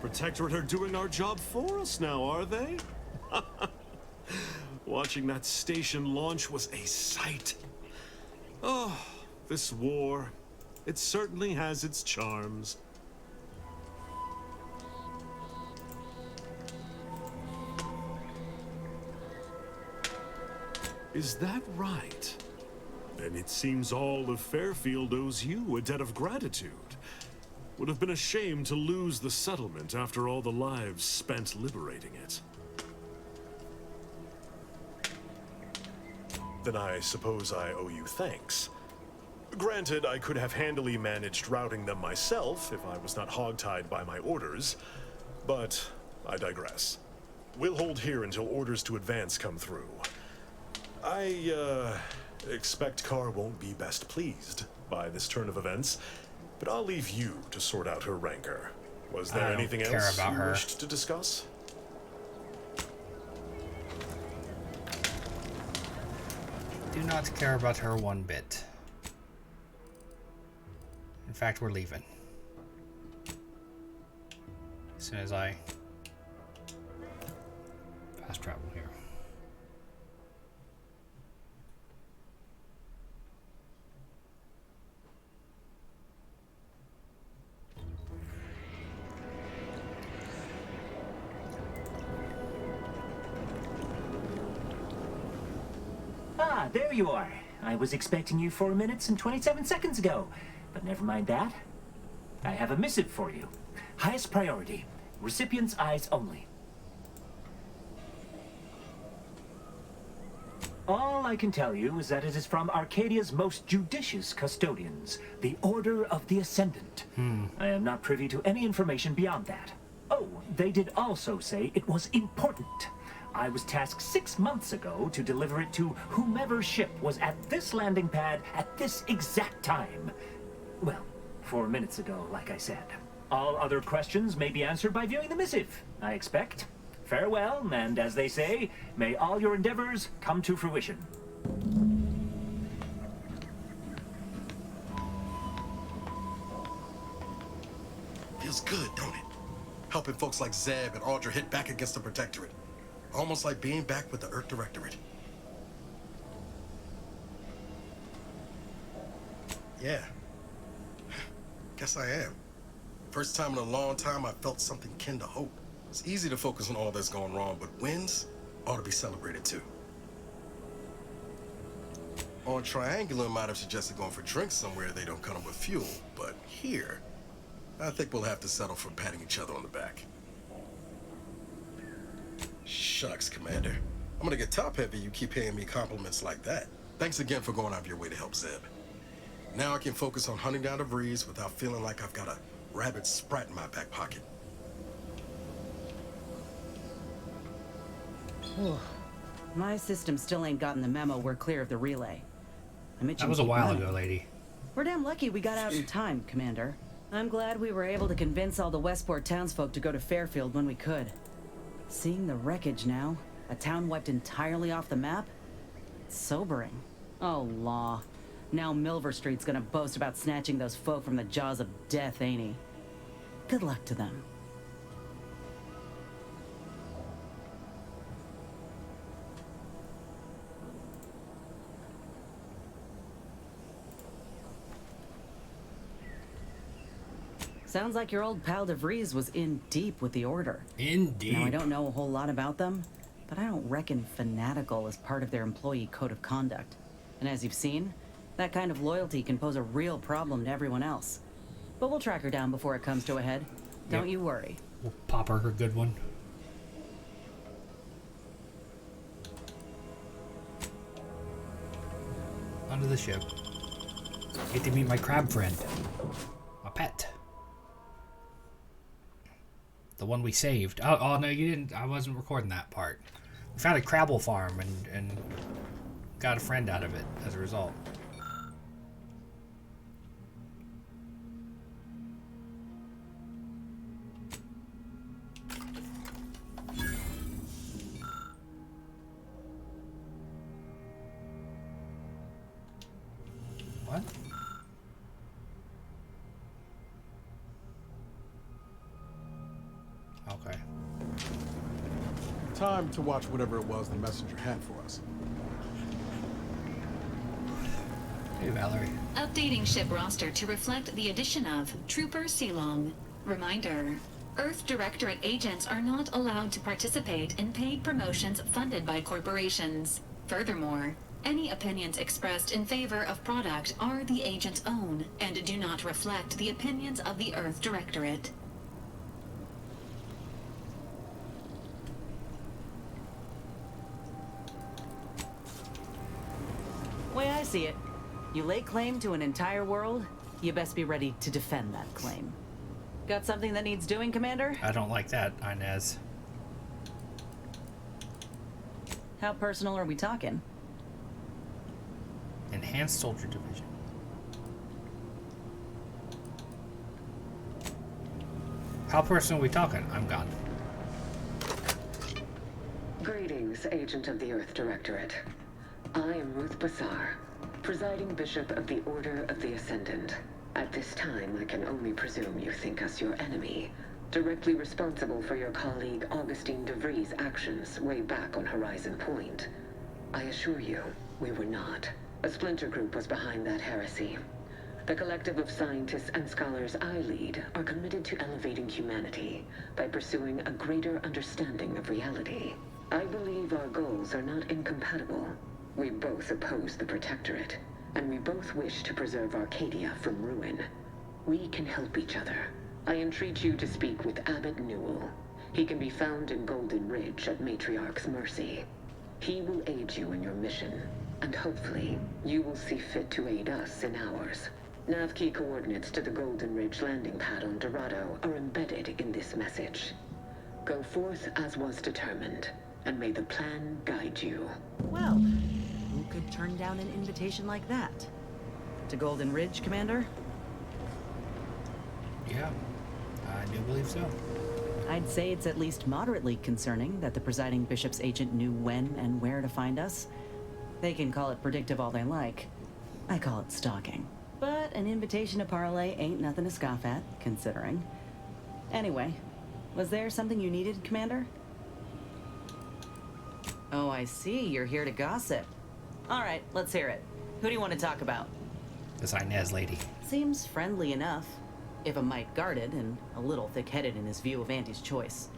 Protectorate are doing our job for us now, are they? Watching that station launch was a sight. Oh, this war. It certainly has its charms. Is that right? Then it seems all of Fairfield owes you a debt of gratitude. Would have been a shame to lose the settlement after all the lives spent liberating it. Then I suppose I owe you thanks. Granted, I could have handily managed routing them myself if I was not hogtied by my orders, but I digress. We'll hold here until orders to advance come through. I expect Carr won't be best pleased by this turn of events, but I'll leave you to sort out her rancor. Was there anything else you wished to discuss? Do not care about her one bit. In fact, we're leaving. As soon as I fast travel here. Ah, there you are. I was expecting you 4 minutes and 27 seconds ago, but never mind that. I have a missive for you. Highest priority. Recipient's eyes only. All I can tell you is that it is from Arcadia's most judicious custodians, the Order of the Ascendant. I am not privy to any information beyond that. Oh, they did also say it was important. I was tasked 6 months ago to deliver it to whomever ship was at this landing pad at this exact time. Well, 4 minutes ago, like I said. All other questions may be answered by viewing the missive, I expect. Farewell, and as they say, may all your endeavors come to fruition. Feels good, don't it? Helping folks like Zeb and Audra hit back against the Protectorate. Almost like being back with the Earth Directorate. Yeah. Guess I am. First time in a long time I felt something kin to hope. It's easy to focus on all that's going wrong, but wins ought to be celebrated too. On Triangular might have suggested going for drinks somewhere they don't come with fuel, but here, I think we'll have to settle for patting each other on the back. Shucks, Commander. I'm gonna get top-heavy you keep paying me compliments like that. Thanks again for going out of your way to help Zeb. Now I can focus on hunting down the Breeze without feeling like I've got a rabid sprat in my back pocket. My system still ain't gotten the memo we're clear of the relay. That was a while ago, lady. We're damn lucky we got out in time, Commander. I'm glad we were able to convince all the Westport townsfolk to go to Fairfield when we could. Seeing the wreckage now, a town wiped entirely off the map, it's sobering. Oh, law. Now Milver Street's gonna boast about snatching those folk from the jaws of death, ain't he? Good luck to them. Sounds like your old pal DeVries was in deep with the Order. In deep. Now, I don't know a whole lot about them, but I don't reckon fanatical is part of their employee code of conduct. And as you've seen, That kind of loyalty can pose a real problem to everyone else. But we'll track her down before it comes to a head. Don't you worry. We'll pop her a good one. Onto the ship. Get to meet my crab friend. My pet. The one we saved. Oh no, you didn't. I wasn't recording that part. We found a crabble farm and got a friend out of it as a result. What? Okay. Time to watch whatever it was the messenger had for us. Hey, Valerie. Updating ship roster to reflect the addition of Trooper Silong. Reminder: Earth Directorate agents are not allowed to participate in paid promotions funded by corporations. Furthermore, any opinions expressed in favor of product are the agent's own and do not reflect the opinions of the Earth Directorate. Way I see it, you lay claim to an entire world, you best be ready to defend that claim. Got something that needs doing, Commander? I don't like that, Inez. How personal are we talking? Enhanced Soldier Division. How personal are we talking? I'm gone. Greetings, Agent of the Earth Directorate. I am Ruth Bassar, presiding Bishop of the Order of the Ascendant. At this time, I can only presume you think us your enemy, directly responsible for your colleague Augustine DeVries' actions way back on Horizon Point. I assure you, we were not. A splinter group was behind that heresy. The collective of scientists and scholars I lead are committed to elevating humanity by pursuing a greater understanding of reality. I believe our goals are not incompatible. We both oppose the Protectorate, and we both wish to preserve Arcadia from ruin. We can help each other. I entreat you to speak with Abbot Newell. He can be found in Golden Ridge at Matriarch's mercy. He will aid you in your mission, and hopefully, you will see fit to aid us in ours. Nav key coordinates to the Golden Ridge landing pad on Dorado are embedded in this message. Go forth as was determined, and may the plan guide you. Well, who could turn down an invitation like that? To Golden Ridge, Commander? Yeah, I do believe so. I'd say it's at least moderately concerning that the presiding bishop's agent knew when and where to find us. They can call it predictive all they like. I call it stalking. But an invitation to parlay ain't nothing to scoff at, considering. Anyway, was there something you needed, Commander? Oh, I see. You're here to gossip. All right, let's hear it. Who do you want to talk about? This Inez lady. Seems friendly enough, if a mite guarded and a little thick-headed in his view of Auntie's choice.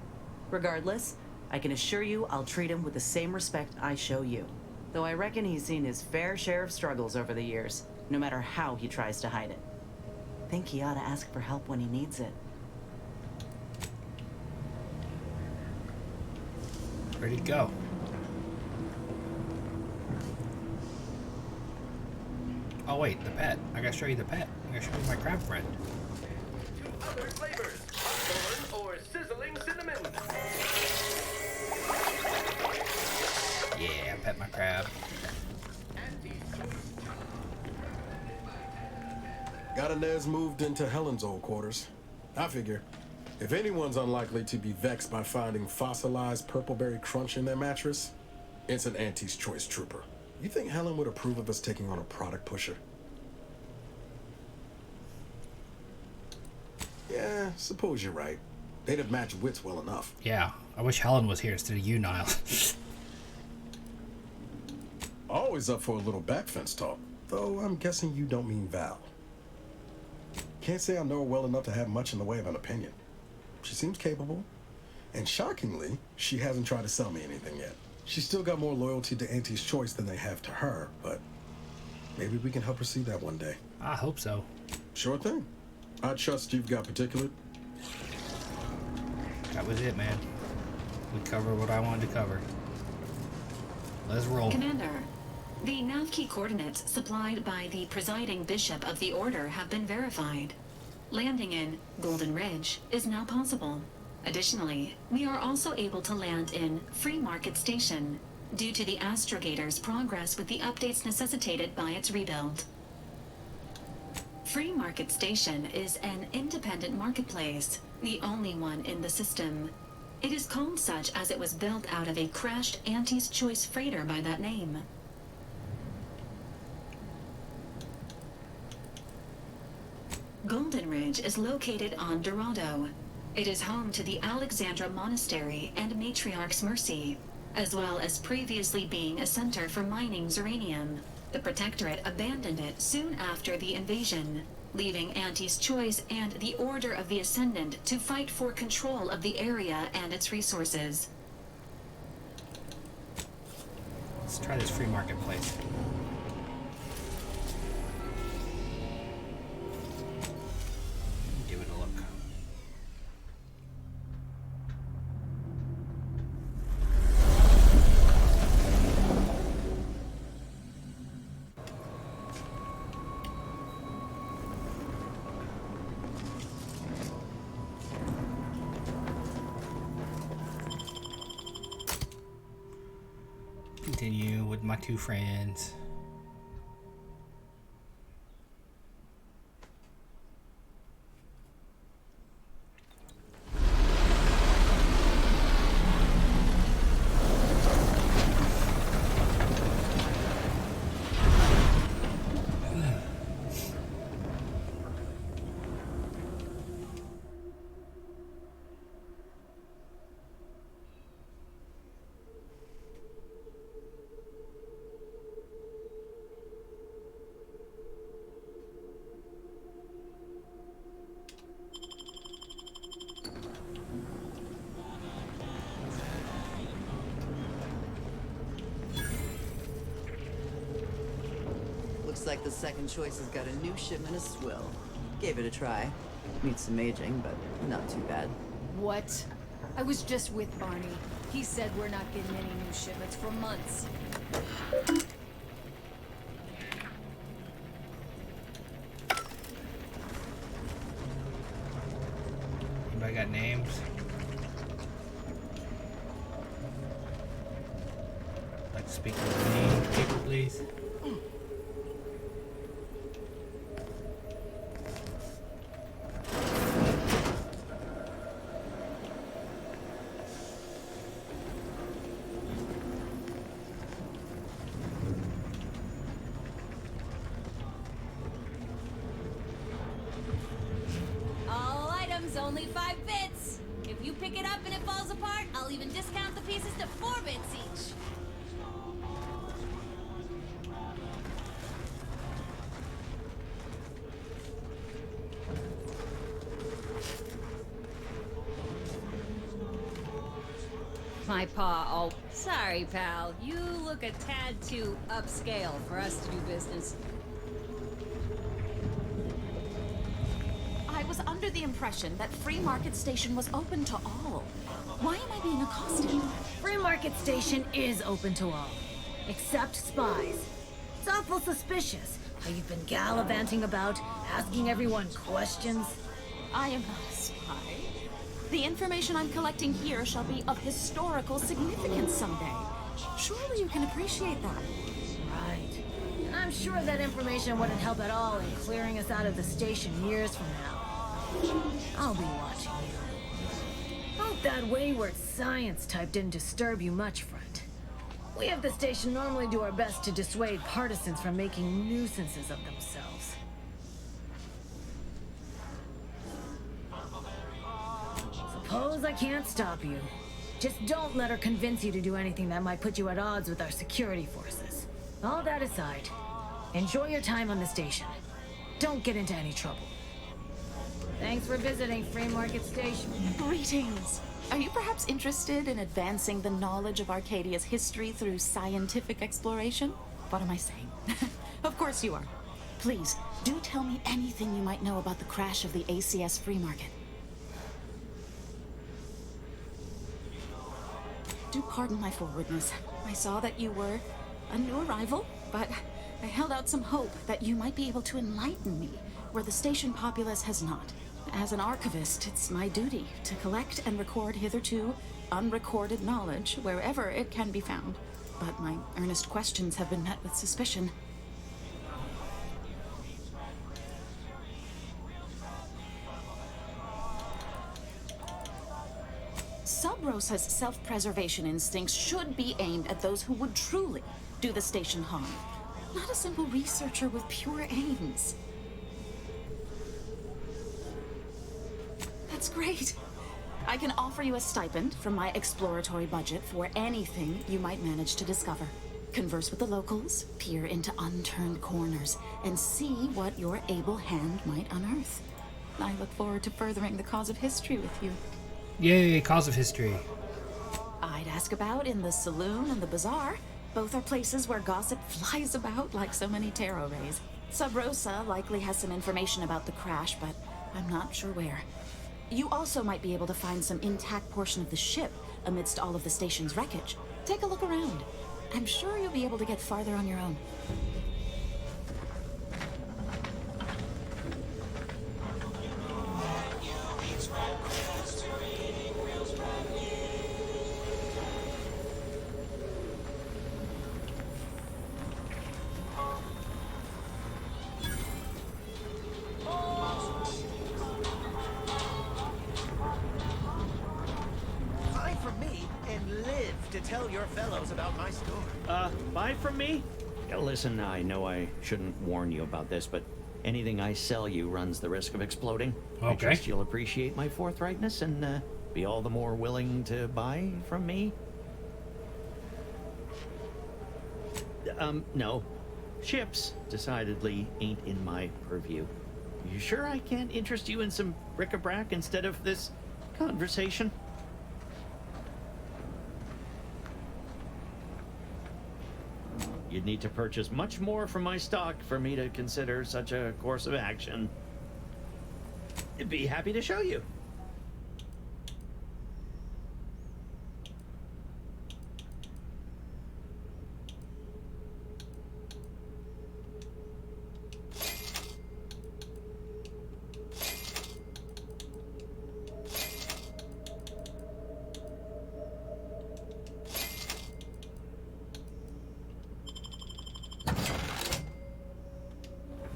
Regardless, I can assure you I'll treat him with the same respect I show you. Though I reckon he's seen his fair share of struggles over the years, no matter how he tries to hide it. Think he ought to ask for help when he needs it. Ready to go. Oh wait, the pet. I gotta show you the pet. I gotta show you my crab friend. Two other flavors, popcorn or sizzling cinnamon. Yeah, pet my crab. Got Inez moved into Helen's old quarters. I figure, if anyone's unlikely to be vexed by finding fossilized purpleberry crunch in their mattress, it's an Auntie's Choice trooper. You think Helen would approve of us taking on a product pusher? Yeah, suppose you're right. They'd have matched wits well enough. Yeah, I wish Helen was here instead of you, Niles. Always up for a little backfence talk, though I'm guessing you don't mean Val. Can't say I know her well enough to have much in the way of an opinion. She seems capable, and shockingly, she hasn't tried to sell me anything yet. She's still got more loyalty to Auntie's Choice than they have to her, but Maybe we can help her see that one day. I hope so. Sure thing. I trust you've got particular. That was it, man. We covered what I wanted to cover. Let's roll. Commander, the nav key coordinates supplied by the presiding bishop of the Order have been verified. Landing in Golden Ridge is now possible. Additionally, we are also able to land in Free Market Station due to the astrogator's progress with the updates necessitated by its rebuild. Free Market Station is an independent marketplace, the only one in the system. It is called such as it was built out of a crashed Auntie's Choice freighter by that name. Golden Ridge is located on Dorado. It is home to the Alexandra Monastery and Matriarch's Mercy, as well as previously being a center for mining Zeranium. The Protectorate abandoned it soon after the invasion, leaving Auntie's Choice and the Order of the Ascendant to fight for control of the area and its resources. Let's try this free marketplace. Give it a look. Continue with my two friends. Looks like the second choice has got a new shipment of swill. Gave it a try. Needs some aging, but not too bad. What? I was just with Barney. He said we're not getting any new shipments for months. Anybody got names? Like to speak with name, people, please. All items, only 5 bits. If you pick it up and it falls apart, I'll even discount the pieces to 4 bits each. My paw. Oh, sorry, pal. You look a tad too upscale for us to do business. I was under the impression that Free Market Station was open to all. Why am I being accosted? Free Market Station is open to all, except spies. It's awful suspicious how you've been gallivanting about, asking everyone questions. I am not a spy. The information I'm collecting here shall be of historical significance someday. Surely you can appreciate that. Right. And I'm sure that information wouldn't help at all in clearing us out of the station years from now. I'll be watching you. Hope that wayward science type didn't disturb you much, friend. We at the station normally do our best to dissuade partisans from making nuisances of themselves. Suppose I can't stop you. Just don't let her convince you to do anything that might put you at odds with our security forces. All that aside, enjoy your time on the station. Don't get into any trouble. Thanks for visiting Free Market Station. Greetings. Are you perhaps interested in advancing the knowledge of Arcadia's history through scientific exploration? What am I saying? Of course you are. Please, do tell me anything you might know about the crash of the ACS free market. Do pardon my forwardness. I saw that you were a new arrival, but I held out some hope that you might be able to enlighten me where the station populace has not. As an archivist, it's my duty to collect and record hitherto unrecorded knowledge wherever it can be found. But my earnest questions have been met with suspicion. Sub Rosa's self-preservation instincts should be aimed at those who would truly do the station harm, not a simple researcher with pure aims. That's great. I can offer you a stipend from my exploratory budget for anything you might manage to discover. Converse with the locals, peer into unturned corners, and see what your able hand might unearth. I look forward to furthering the cause of history with you. Yay, cause of history. I'd ask about in the saloon and the bazaar. Both are places where gossip flies about like so many tarot rays. Sub Rosa likely has some information about the crash, but I'm not sure where. You also might be able to find some intact portion of the ship amidst all of the station's wreckage. Take a look around. I'm sure you'll be able to get farther on your own. Buy from me and live to tell your fellows about my store. Buy from me? Yeah, listen, I know I shouldn't warn you about this, but anything I sell you runs the risk of exploding. I Okay. trust you'll appreciate my forthrightness and be all the more willing to buy from me. No. Ships decidedly ain't in my purview. You sure I can't interest you in some bric-a-brac instead of this conversation? You'd need to purchase much more from my stock for me to consider such a course of action. I'd be happy to show you.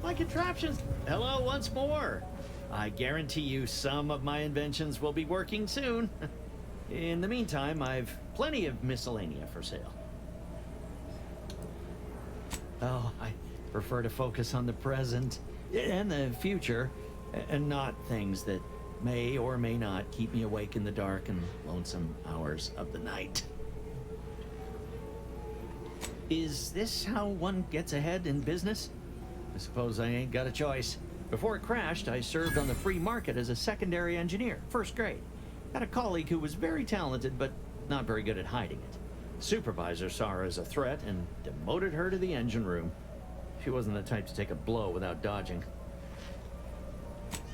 My contraptions. Hello once more. I guarantee you some of my inventions will be working soon. In the meantime, I've plenty of miscellanea for sale. Oh, I prefer to focus on the present and the future, and not things that may or may not keep me awake in the dark and lonesome hours of the night. Is this how one gets ahead in business? I suppose I ain't got a choice. Before it crashed, I served on the free market as a secondary engineer, first grade. Had a colleague who was very talented, but not very good at hiding it. Supervisor saw her as a threat and demoted her to the engine room. She wasn't the type to take a blow without dodging.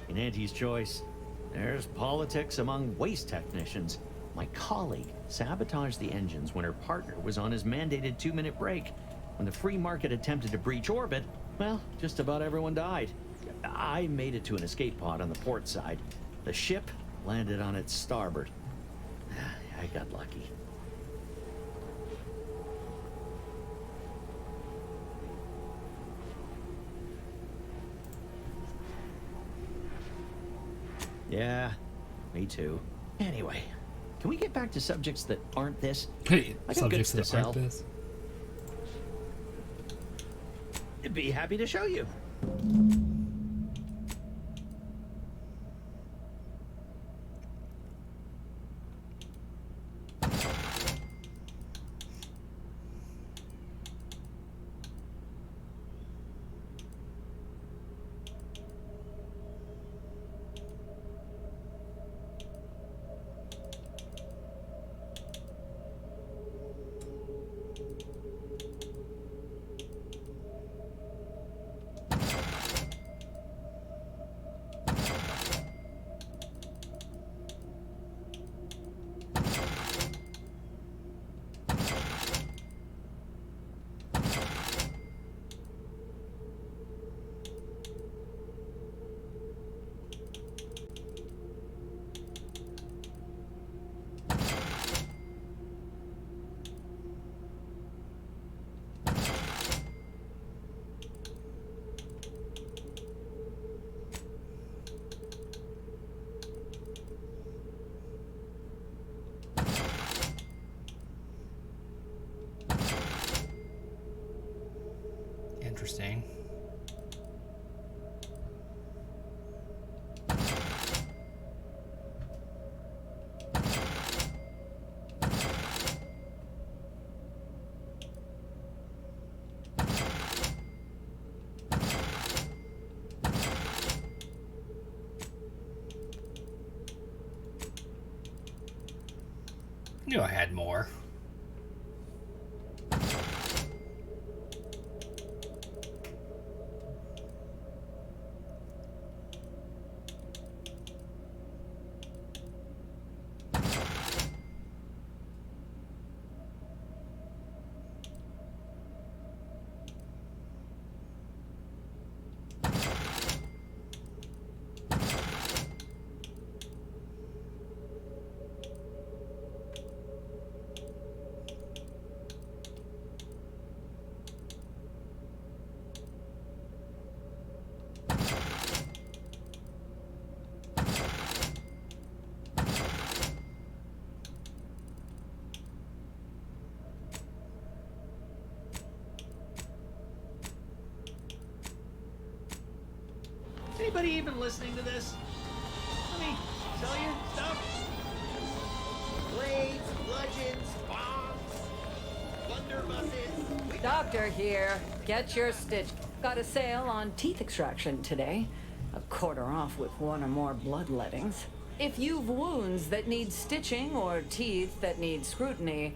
In Auntie's choice, there's politics among waste technicians. My colleague sabotaged the engines when her partner was on his mandated 2-minute break. When the free market attempted to breach orbit, well, just about everyone died. I made it to an escape pod on the port side. The ship landed on its starboard. I got lucky. Yeah, me too. Anyway, can we get back to subjects that aren't this? Hey, I got subjects goods to that aren't sell. this. I'd be happy to show you. interesting. Knew I had more. Anybody even listening to this? Let me sell you stuff. Blades, bludgeons, bombs, blunderbusses. Doctor here. Get your stitch. Got a sale on teeth extraction today. A quarter off with one or more bloodlettings. If you've wounds that need stitching or teeth that need scrutiny,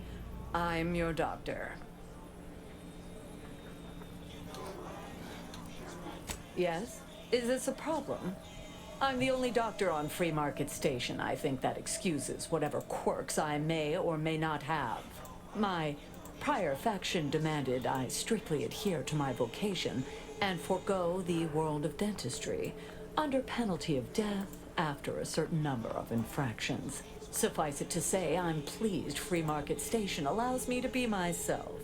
I'm your doctor. Yes? Is this a problem? I'm the only doctor on Free Market Station. I think that excuses whatever quirks I may or may not have. My prior faction demanded I strictly adhere to my vocation and forego the world of dentistry, under penalty of death after a certain number of infractions. Suffice it to say, I'm pleased Free Market Station allows me to be myself.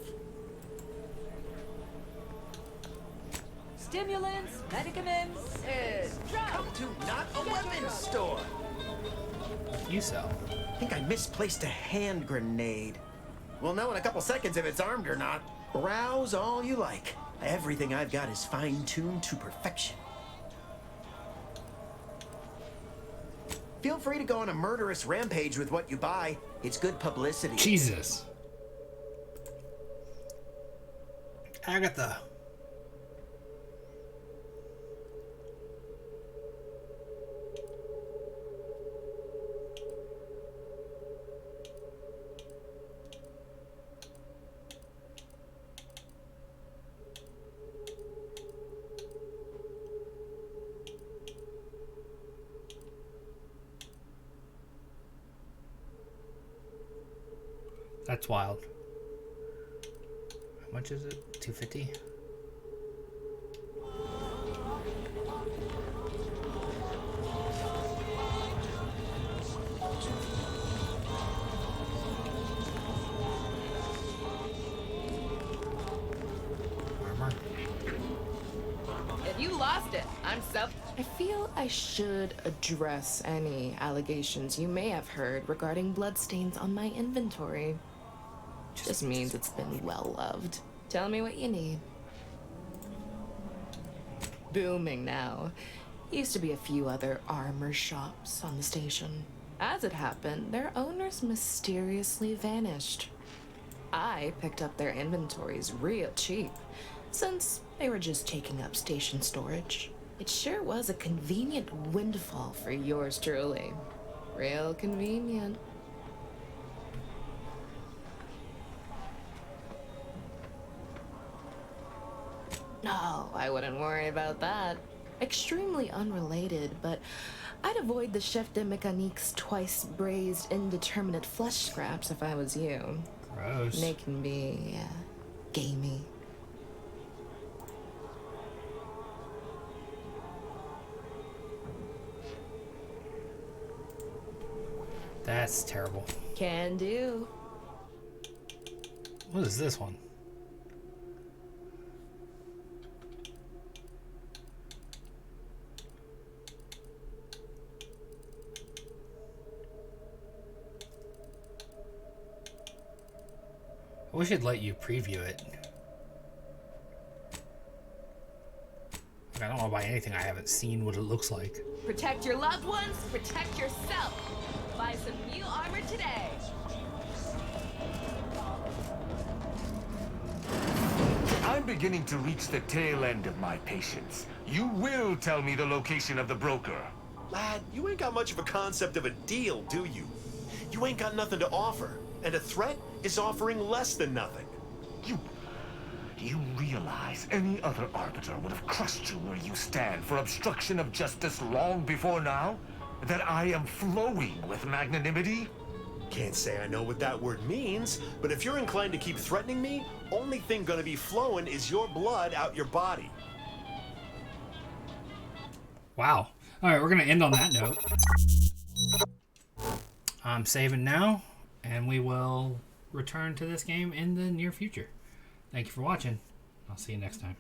Stimulants, medicaments, Come to not a weapons store. You sell. I think I misplaced a hand grenade. We'll know in a couple seconds if it's armed or not. Rouse all you like. Everything I've got is fine-tuned to perfection. Feel free to go on a murderous rampage with what you buy. It's good publicity. Jesus. Agatha. That's wild. How much is it? 250? Armor. If you lost it, I'm so... I feel I should address any allegations you may have heard regarding bloodstains on my inventory. Just means it's been well loved. Tell me what you need. Booming now. Used to be a few other armor shops on the station. As it happened, their owners mysteriously vanished. I picked up their inventories real cheap, since they were just taking up station storage. It sure was a convenient windfall for yours truly. Real convenient. No, I wouldn't worry about that. Extremely unrelated, but I'd avoid the chef de mécanique's twice braised indeterminate flesh scraps if I was you. Gross. They can be gamey. That's terrible. Can do. What is this one? I wish I'd let you preview it. I don't want to buy anything I haven't seen what it looks like. Protect your loved ones, protect yourself. Buy some new armor today. I'm beginning to reach the tail end of my patience. You will tell me the location of the broker. Lad, you ain't got much of a concept of a deal, do you? You ain't got nothing to offer, and a threat is offering less than nothing. Do you realize any other arbiter would have crushed you where you stand for obstruction of justice long before now? That I am flowing with magnanimity? Can't say I know what that word means, but if you're inclined to keep threatening me, only thing gonna be flowing is your blood out your body. Wow. Alright, we're going to end on that note. I'm saving now, and we will return to this game in the near future. Thank you for watching. I'll see you next time.